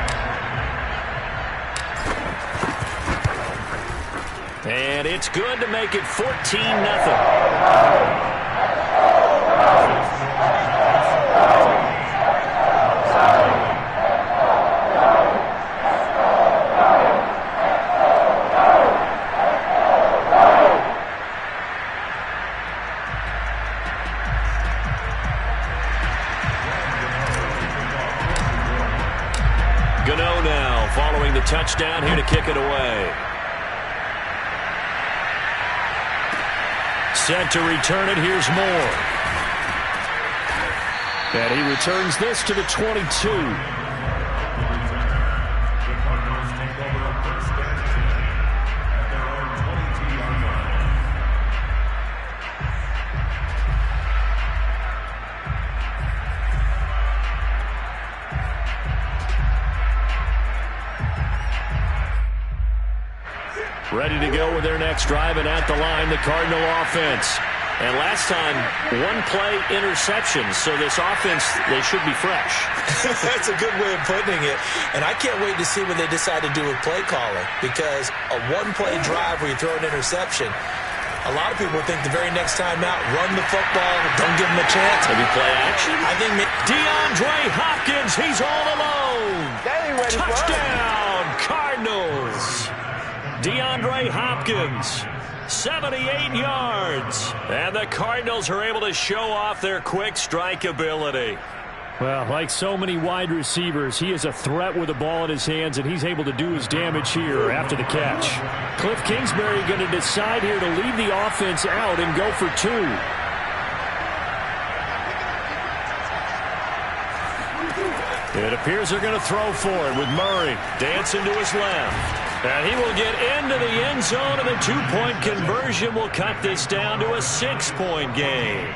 And it's good to make it 14-0. Gano now following the touchdown here to kick it away. Set to return it. Here's Moore. And he returns this to the 22. Ready to go with their next drive, and at the line, the Cardinal offense. And last time, one play interception, so this offense, they should be fresh. That's a good way of putting it. And I can't wait to see what they decide to do with play calling, because a one-play drive where you throw an interception, a lot of people think the very next time out, run the football, don't give them a chance. Maybe play action? I think DeAndre Hopkins, he's all alone. Touchdown, Cardinals. Hopkins. 78 yards. And the Cardinals are able to show off their quick strike ability. Well, like so many wide receivers, he is a threat with the ball in his hands, and he's able to do his damage here after the catch. Cliff Kingsbury going to decide here to leave the offense out and go for two. It appears they're going to throw for it with Murray dancing to his left. And he will get into the end zone, and the two-point conversion will cut this down to a 6-point game.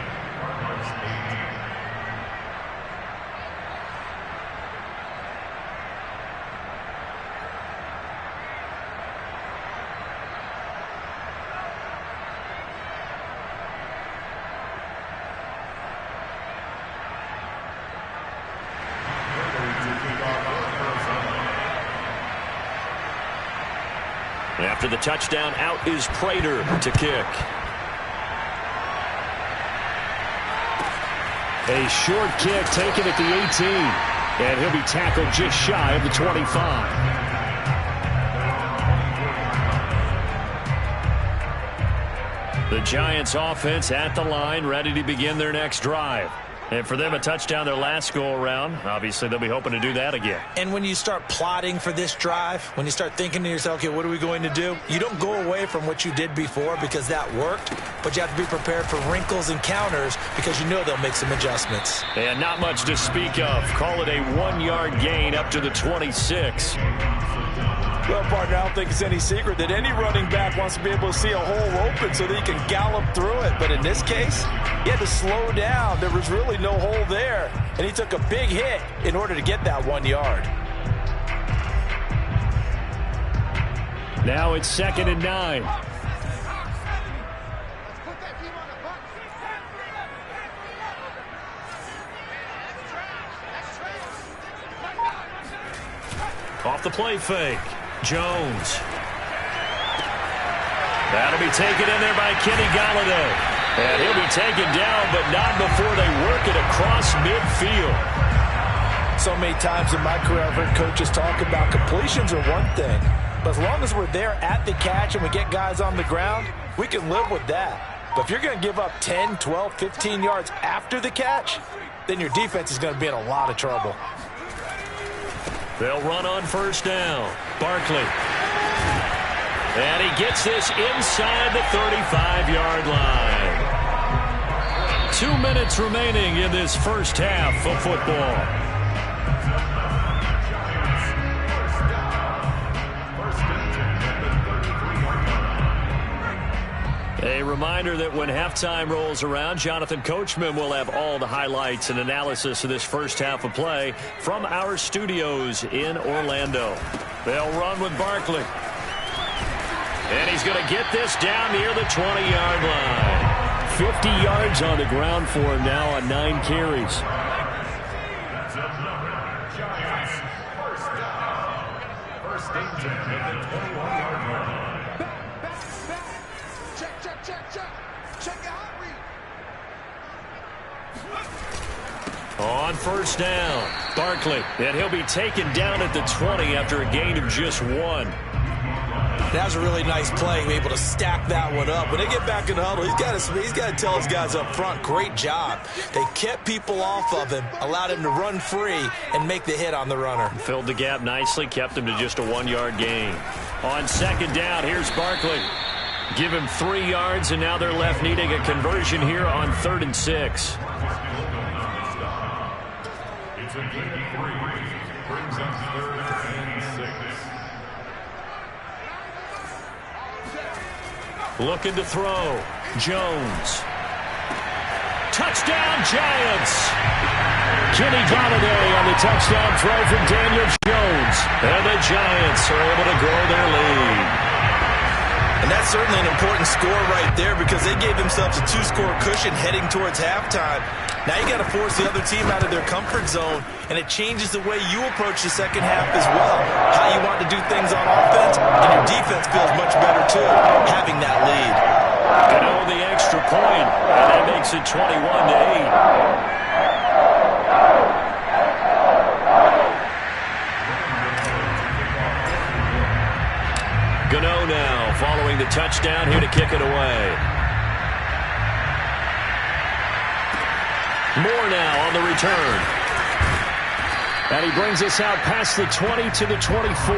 After the touchdown, out is Prater to kick. A short kick taken at the 18. And he'll be tackled just shy of the 25. The Giants offense at the line, ready to begin their next drive. And for them, a touchdown their last go-around. Obviously, they'll be hoping to do that again. And when you start plotting for this drive, when you start thinking to yourself, okay, what are we going to do? You don't go away from what you did before because that worked, but you have to be prepared for wrinkles and counters because you know they'll make some adjustments. And not much to speak of. Call it a 1-yard gain up to the 26. Well, partner, I don't think it's any secret that any running back wants to be able to see a hole open so that he can gallop through it. But in this case, he had to slow down. There was really no hole there, and he took a big hit in order to get that 1 yard. Now it's 2nd and 9. Off the play fake. Jones. That'll be taken in there by Kenny Golladay. And he'll be taken down, but not before they work it across midfield. So many times in my career, I've heard coaches talk about completions are one thing. But as long as we're there at the catch and we get guys on the ground, we can live with that. But if you're going to give up 10, 12, 15 yards after the catch, then your defense is going to be in a lot of trouble. They'll run on first down. Barkley. And he gets this inside the 35-yard line. 2 minutes remaining in this first half of football. A reminder that when halftime rolls around, Jonathan Coachman will have all the highlights and analysis of this first half of play from our studios in Orlando. They'll run with Barkley. And he's going to get this down near the 20-yard line. 50 yards on the ground for him now on 9 carries. First and 10 at the 21-yard line. On first down, Barkley, and he'll be taken down at the 20 after a gain of just 1. That was a really nice play, able to stack that one up. When they get back in the huddle, he's got to tell his guys up front, great job. They kept people off of him, allowed him to run free and make the hit on the runner. Filled the gap nicely, kept him to just a 1-yard gain. On second down, here's Barkley. Give him 3 yards, and now they're left needing a conversion here on 3rd and 6. It's a gain of 3. Brings up 3rd and 6. Looking to throw. Jones. Touchdown, Giants! Kenny Golladay on the touchdown throw from Daniel Jones. And the Giants are able to grow their lead. And that's certainly an important score right there because they gave themselves a 2-score cushion heading towards halftime. Now you got to force the other team out of their comfort zone, and it changes the way you approach the second half as well. How you want to do things on offense, and your defense feels much better too, having that lead. And on the extra point, and that makes it 21-8. Gano now following the touchdown here to kick it away. Moore now on the return. And he brings us out past the 20 to the 24.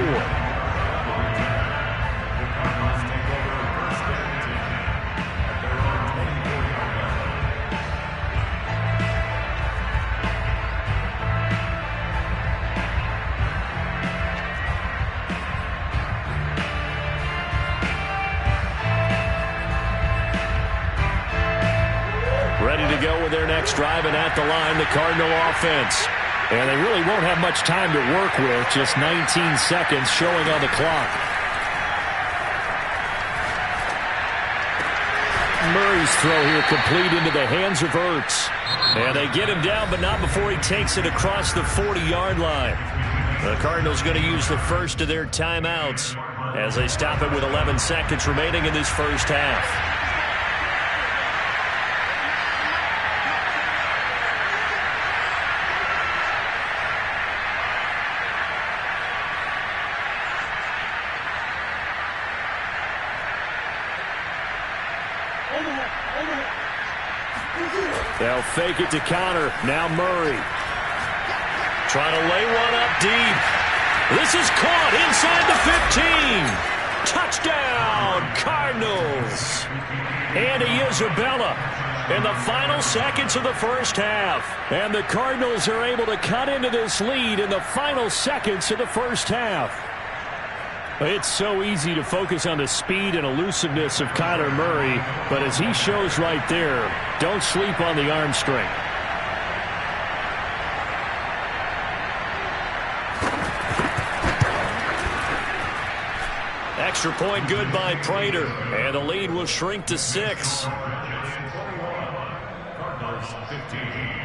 Ready to go with their next drive, and at the line, the Cardinal offense. And they really won't have much time to work with, just 19 seconds showing on the clock. Murray's throw here complete into the hands of Ertz. And they get him down, but not before he takes it across the 40-yard line. The Cardinals going to use the first of their timeouts as they stop it with 11 seconds remaining in this first half. They'll fake it to counter. Now Murray. Trying to lay one up deep. This is caught inside the 15. Touchdown, Cardinals. Andy Isabella in the final seconds of the first half. And the Cardinals are able to cut into this lead in the final seconds of the first half. It's so easy to focus on the speed and elusiveness of Kyler Murray, but as he shows right there, don't sleep on the arm strength. Extra point good by Prater, and the lead will shrink to 6. Cardinals 15.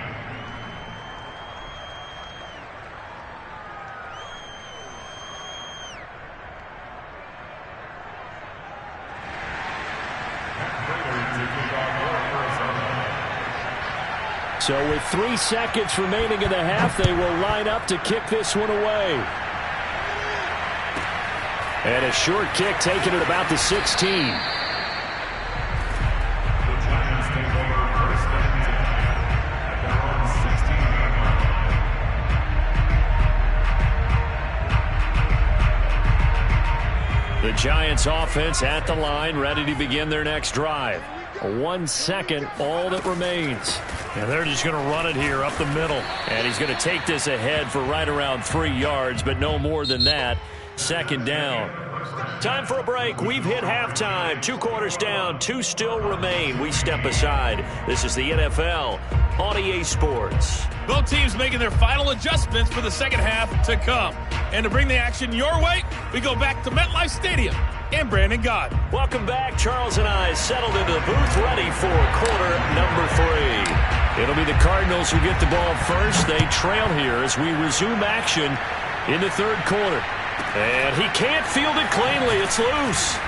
So with 3 seconds remaining in the half, they will line up to kick this one away. And a short kick taken at about the 16. The Giants take over first and 10 at their own 16-yard line. The Giants offense at the line, ready to begin their next drive. 1 second, all that remains. And they're just going to run it here up the middle. And he's going to take this ahead for right around 3 yards, but no more than that. Second down. Time for a break. We've hit halftime. 2 quarters down. 2 still remain. We step aside. This is the NFL on EA Sports. Both teams making their final adjustments for the second half to come. And to bring the action your way, we go back to MetLife Stadium and Brandon Gaudin. Welcome back. Charles and I settled into the booth, ready for quarter number 3. It'll be the Cardinals who get the ball first. They trail here as we resume action in the third quarter. And he can't field it cleanly. It's loose.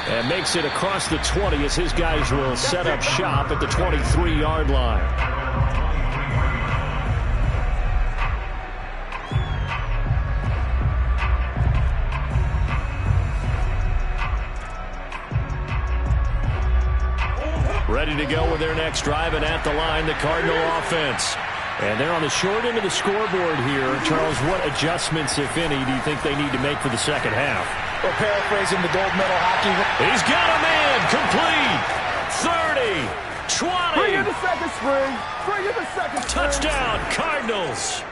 And makes it across the 20 as his guys will set up shop at the 23-yard line. Ready to go with their next drive, and at the line, the Cardinal offense. And they're on the short end of the scoreboard here. Charles, what adjustments, if any, do you think they need to make for the second half? Well, paraphrasing the gold medal hockey. He's got a man complete. 30, 20. Bring in the second string. Bring in the second string. Touchdown, Cardinals.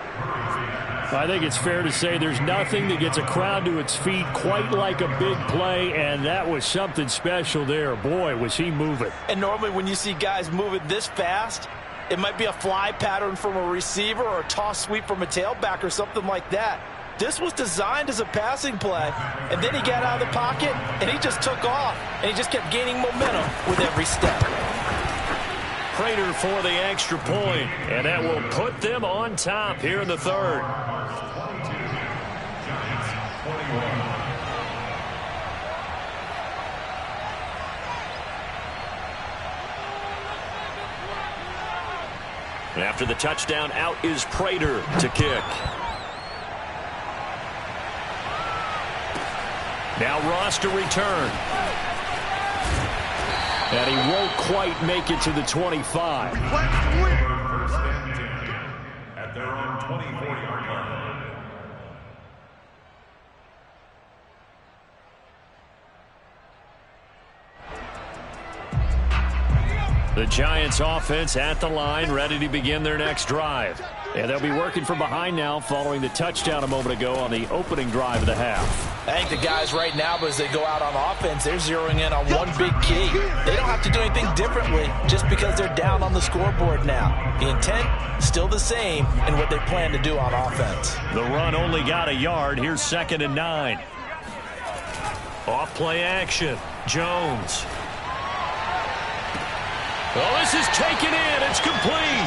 I think it's fair to say there's nothing that gets a crowd to its feet quite like a big play, and that was something special there. Boy, was he moving. And normally when you see guys moving this fast, it might be a fly pattern from a receiver or a toss sweep from a tailback or something like that. This was designed as a passing play, and then he got out of the pocket, and he just took off, and he just kept gaining momentum with every step. Prater for the extra point, and that will put them on top here in the third. And after the touchdown, out is Prater to kick. Now Ross to return. And he won't quite make it to the 25. First and 10 at their own 24-yard line. The Giants offense at the line, ready to begin their next drive. And they'll be working from behind now following the touchdown a moment ago on the opening drive of the half. I think the guys right now, as they go out on offense, they're zeroing in on one big key. They don't have to do anything differently just because they're down on the scoreboard now. The intent, still the same in what they plan to do on offense. The run only got a yard. Here's 2nd and 9. Off play action. Jones. Oh, this is taken in. It's complete.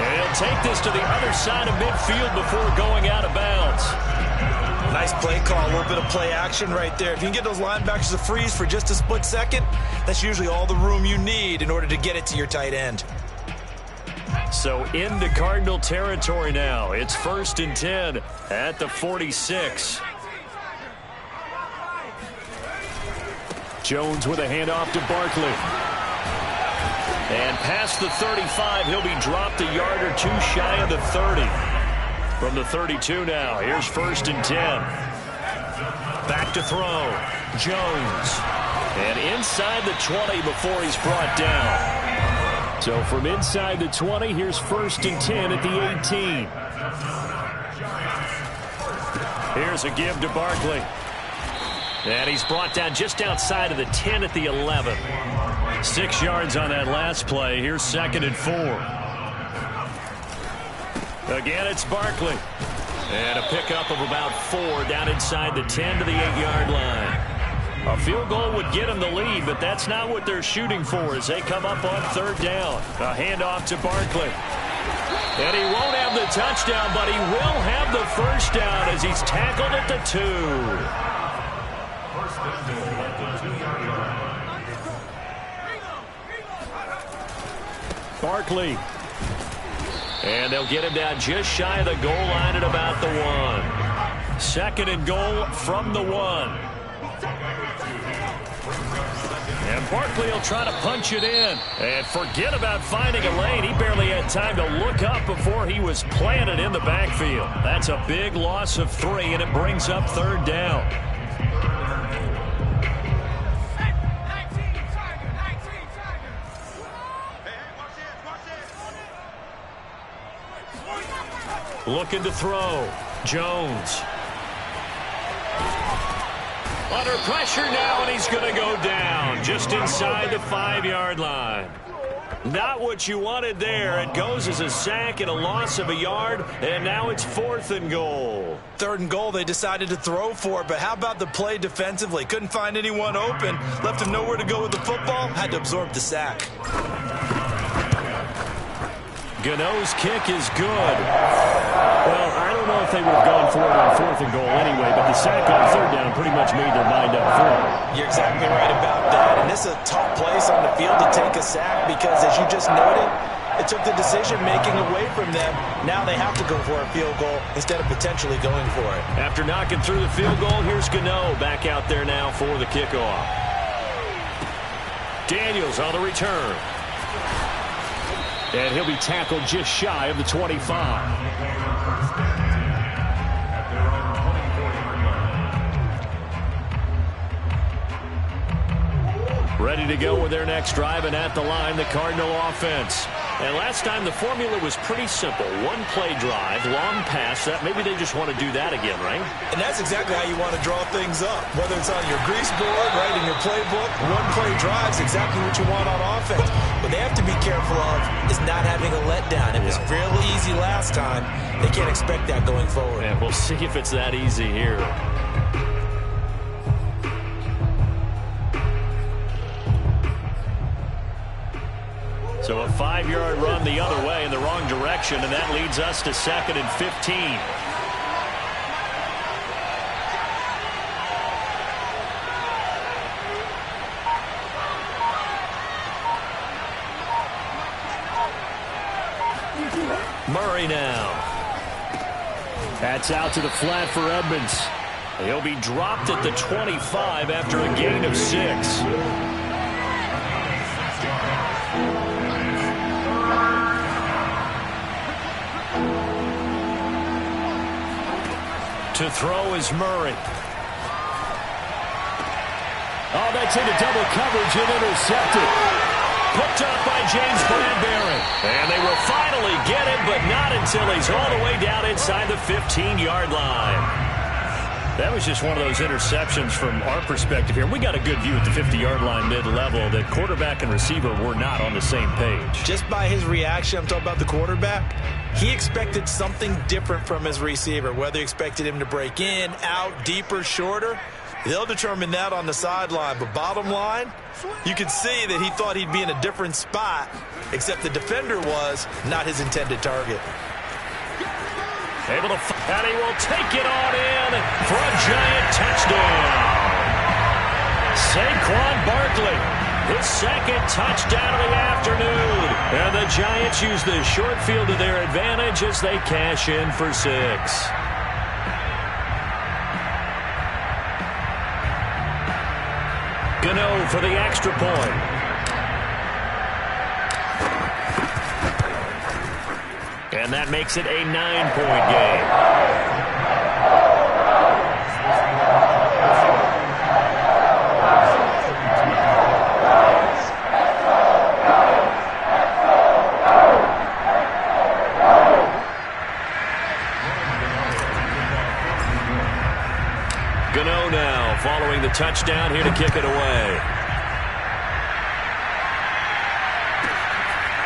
And he'll take this to the other side of midfield before going out of bounds. Nice play call, a little bit of play action right there. If you can get those linebackers to freeze for just a split second, that's usually all the room you need in order to get it to your tight end. So into Cardinal territory now. It's 1st and 10 at the 46. Jones with a handoff to Barkley. And past the 35, he'll be dropped a yard or two shy of the 30. From the 32 now, here's 1st and 10. Back to throw. Jones. And inside the 20 before he's brought down. So from inside the 20, here's 1st and 10 at the 18. Here's a give to Barkley. And he's brought down just outside of the 10 at the 11. 6 yards on that last play. Here's 2nd and 4. Again, it's Barkley. And a pickup of about 4 down inside the 10 to the 8-yard line. A field goal would get them the lead, but that's not what they're shooting for as they come up on 3rd down. A handoff to Barkley. And he won't have the touchdown, but he will have the 1st down as he's tackled at the 2. First and 10 at the 2-yard line. Barkley. And they'll get him down just shy of the goal line at about the 1. 2nd and goal from the 1. And Barkley will try to punch it in. And forget about finding a lane. He barely had time to look up before he was planted in the backfield. That's a big loss of 3, and it brings up 3rd down. Looking to throw. Jones. Under pressure now, and he's going to go down just inside the 5-yard line. Not what you wanted there. It goes as a sack and a loss of a yard, and now it's 4th and goal. 3rd and goal, they decided to throw for it, but how about the play defensively? Couldn't find anyone open, left him nowhere to go with the football, had to absorb the sack. Gano's kick is good. Well, I don't know if they would have gone for it on 4th and goal anyway, but the sack on 3rd down pretty much made their mind up for it. You're exactly right about that, and this is a tough place on the field to take a sack because, as you just noted, it took the decision-making away from them. Now they have to go for a field goal instead of potentially going for it. After knocking through the field goal, here's Gano back out there now for the kickoff. Daniels on the return. And he'll be tackled just shy of the 25. Ready to go with their next drive, and at the line, the Cardinal offense. And last time, the formula was pretty simple. One play drive, long pass. Maybe they just want to do that again, right? And that's exactly how you want to draw things up. Whether it's on your grease board, right, in your playbook, one play drive is exactly what you want on offense. What they have to be careful of is not having a letdown. It was fairly easy last time. They can't expect that going forward. And we'll see if it's that easy here. So a 5-yard run the other way in the wrong direction, and that leads us to 2nd and 15. Murray now. That's out to the flat for Edmonds. He'll be dropped at the 25 after a gain of 6. To throw is Murray. Oh, that's into double coverage and intercepted. Picked up by James Bradbury. And they will finally get him, but not until he's all the way down inside the 15-yard line. That was just one of those interceptions from our perspective here. We got a good view at the 50-yard line mid-level that quarterback and receiver were not on the same page. Just by his reaction, I'm talking about the quarterback, he expected something different from his receiver, whether he expected him to break in, out, deeper, shorter. They'll determine that on the sideline. But bottom line, you could see that he thought he'd be in a different spot, except the defender was not his intended target. Able to, and he will take it on in for a giant touchdown. Saquon Barkley, his second touchdown of the afternoon. And the Giants use the short field to their advantage as they cash in for 6. Gano for the extra point. And that makes it a 9-point game. Gano now following the touchdown here to kick it away.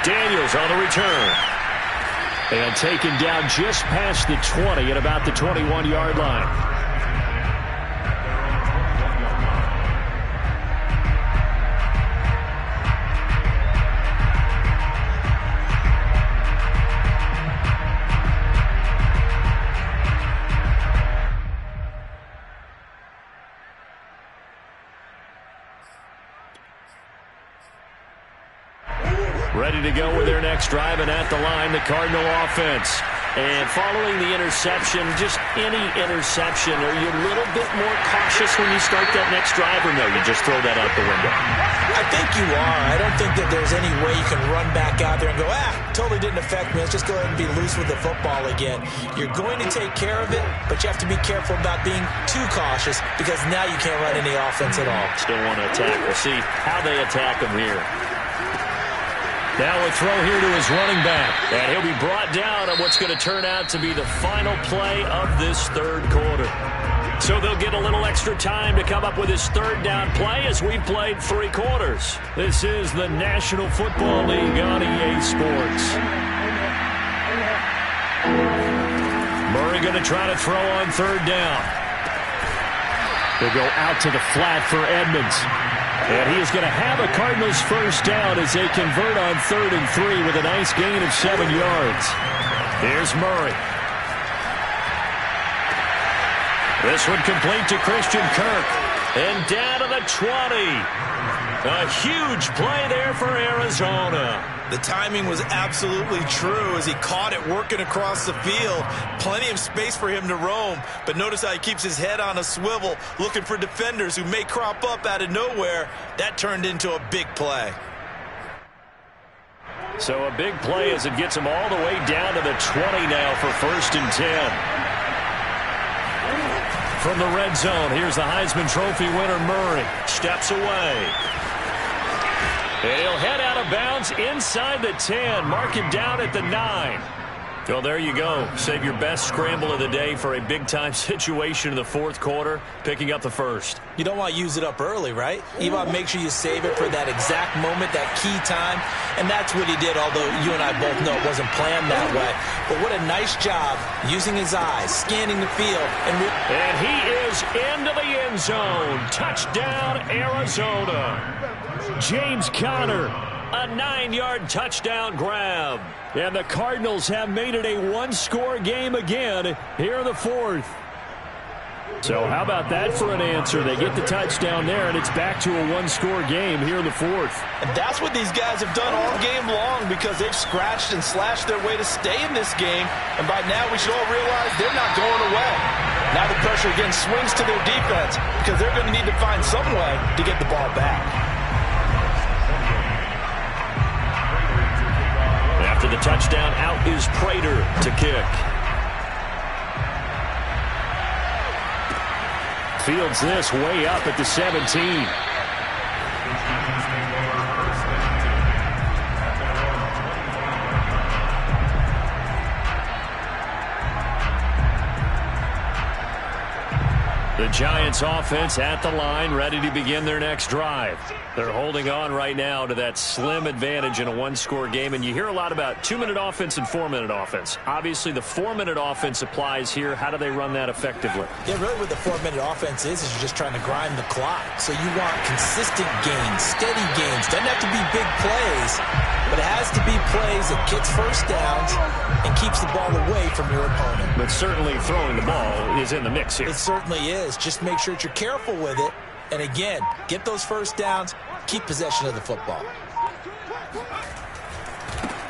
Daniels on the return. And taken down just past the 20 at about the 21-yard line. Ready to go with their next drive, and at the line, the Cardinal offense. And following the interception, just any interception, are you a little bit more cautious when you start that next drive, or no, you just throw that out the window? I think you are. I don't think that there's any way you can run back out there and go, totally didn't affect me. Let's just go ahead and be loose with the football again. You're going to take care of it, but you have to be careful about being too cautious because now you can't run any offense at all. Still want to attack. We'll see how they attack him here. Now a throw here to his running back. And he'll be brought down on what's going to turn out to be the final play of this third quarter. So they'll get a little extra time to come up with his third down play as we've played 3 quarters. This is the National Football League on EA Sports. Murray going to try to throw on third down. They'll go out to the flat for Edmonds. And he is going to have a Cardinals first down as they convert on 3rd and 3 with a nice gain of 7 yards. Here's Murray. This one complete to Christian Kirk. And down to the 20. A huge play there for Arizona. The timing was absolutely true as he caught it working across the field. Plenty of space for him to roam. But notice how he keeps his head on a swivel looking for defenders who may crop up out of nowhere. That turned into a big play. So a big play as it gets him all the way down to the 20 now for 1st and 10. From the red zone, here's the Heisman Trophy winner Murray. Steps away. And he'll head out of bounds inside the 10. Mark him down at the 9. Well, there you go. Save your best scramble of the day for a big-time situation in the 4th quarter, picking up the 1st. You don't want to use it up early, right? You want to make sure you save it for that exact moment, that key time. And that's what he did, although you and I both know it wasn't planned that way. But what a nice job using his eyes, scanning the field. And he is into the end zone. Touchdown, Arizona. James Conner, a 9-yard touchdown grab. And the Cardinals have made it a 1-score game again here in the 4th. So how about that for an answer? They get the touchdown there, and it's back to a 1-score game here in the 4th. And that's what these guys have done all game long because they've scratched and slashed their way to stay in this game. And by now we should all realize they're not going away. Now the pressure again swings to their defense because they're going to need to find some way to get the ball back. After the touchdown, out is Prater to kick. Fields this way up at the 17. The Giants offense at the line, ready to begin their next drive. They're holding on right now to that slim advantage in a one-score game, and you hear a lot about 2-minute offense and 4-minute offense. Obviously, the 4-minute offense applies here. How do they run that effectively? Yeah, really what the 4-minute offense is you're just trying to grind the clock. So you want consistent gains, steady gains. Doesn't have to be big plays, but it has to be plays that gets first downs and keeps the ball away from your opponent. But certainly throwing the ball is in the mix here. It certainly is. Just make sure that you're careful with it. And again, get those first downs, keep possession of the football.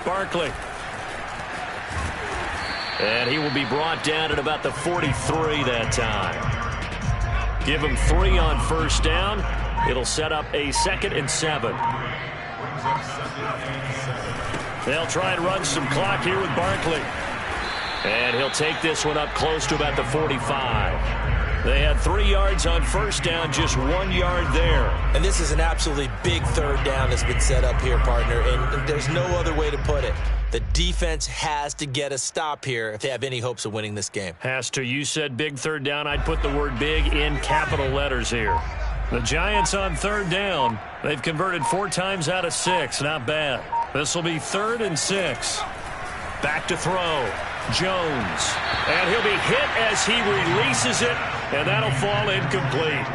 Barkley. And he will be brought down at about the 43 that time. Give him 3 on first down. It'll set up a 2nd and 7. They'll try and run some clock here with Barkley. And he'll take this one up close to about the 45. They had 3 yards on first down, just 1 yard there. And this is an absolutely big third down that's been set up here, partner, and there's no other way to put it. The defense has to get a stop here if they have any hopes of winning this game. Has to. You said big third down. I'd put the word big in capital letters here. The Giants on third down. They've converted 4 times out of 6. Not bad. This will be 3rd and 6. Back to throw. Jones. And he'll be hit as he releases it, and that'll fall incomplete.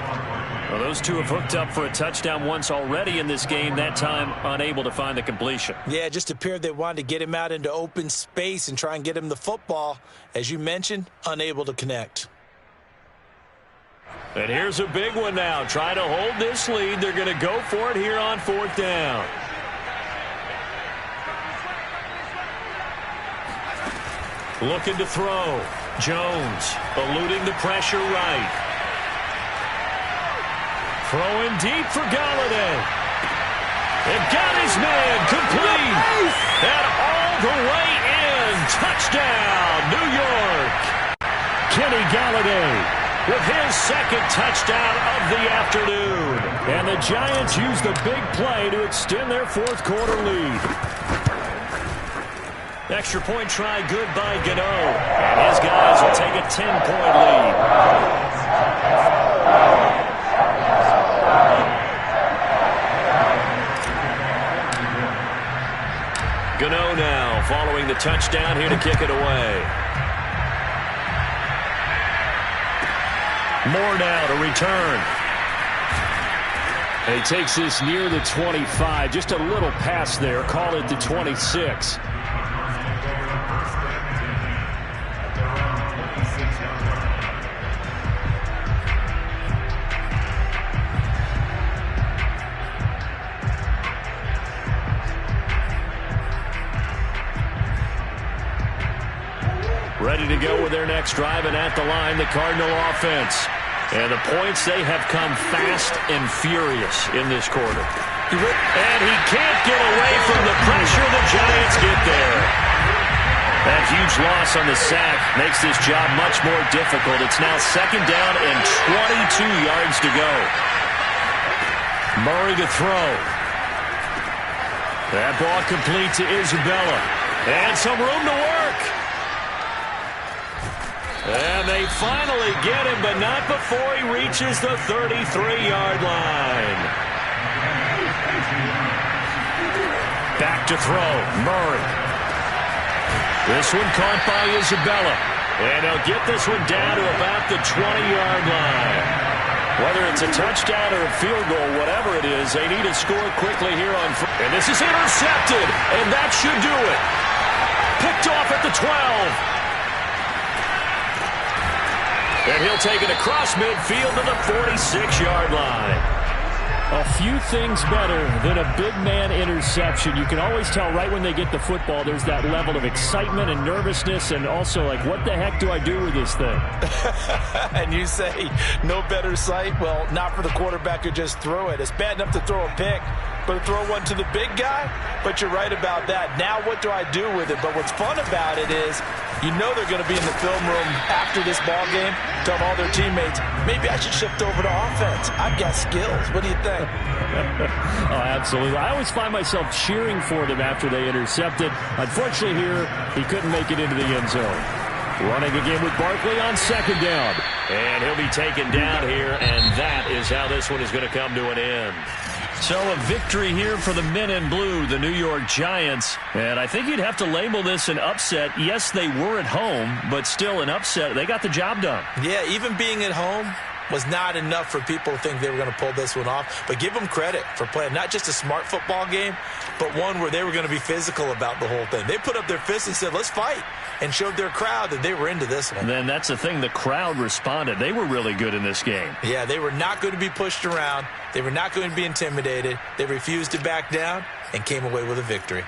Well, those two have hooked up for a touchdown once already in this game, that time unable to find the completion. Yeah, it just appeared they wanted to get him out into open space and try and get him the football. As you mentioned, unable to connect. And here's a big one now. Try to hold this lead. They're going to go for it here on 4th down. Looking to throw. Jones eluding the pressure right. Throwing deep for Galladay. They've got his man complete. And all the way in. Touchdown, New York. Kenny Galladay with his 2nd touchdown of the afternoon. And the Giants use the big play to extend their 4th quarter lead. Extra point try good by Gano. And his guys will take a 10-point lead. Gano now following the touchdown here to kick it away. Moore now to return. And he takes this near the 25. Just a little pass there. Call it the 26. Ready to go with their next drive, and at the line, the Cardinal offense. And the points, they have come fast and furious in this quarter. And he can't get away from the pressure. The Giants get there. That huge loss on the sack makes this job much more difficult. It's now 2nd down and 22 yards to go. Murray to throw. That ball complete to Isabella. And some room to work. And they finally get him, but not before he reaches the 33-yard line. Back to throw. Murray. This one caught by Isabella. And he'll get this one down to about the 20-yard line. Whether it's a touchdown or a field goal, whatever it is, they need to score quickly here on. And this is intercepted, and that should do it. Picked off at the 12. And he'll take it across midfield to the 46-yard line. A few things better than a big man interception. You can always tell right when they get the football, there's that level of excitement and nervousness, and also like, what the heck do I do with this thing? And you say no better sight? Well, not for the quarterback who just threw it. It's bad enough to throw a pick, but to throw one to the big guy? But you're right about that. Now what do I do with it? But what's fun about it is you know they're going to be in the film room after this ball game, tell all their teammates, maybe I should shift over to offense. I've got skills. What do you think? Oh, absolutely. I always find myself cheering for them after they intercepted. Unfortunately here, he couldn't make it into the end zone. Running again with Barkley on second down. And he'll be taken down here, and that is how this one is going to come to an end. So a victory here for the men in blue, the New York Giants. And I think you'd have to label this an upset. Yes, they were at home, but still an upset. They got the job done. Yeah, even being at home was not enough for people to think they were going to pull this one off. But give them credit for playing not just a smart football game, but one where they were going to be physical about the whole thing. They put up their fists and said, let's fight, and showed their crowd that they were into this one. And then that's the thing, the crowd responded. They were really good in this game. Yeah, they were not going to be pushed around. They were not going to be intimidated. They refused to back down and came away with a victory.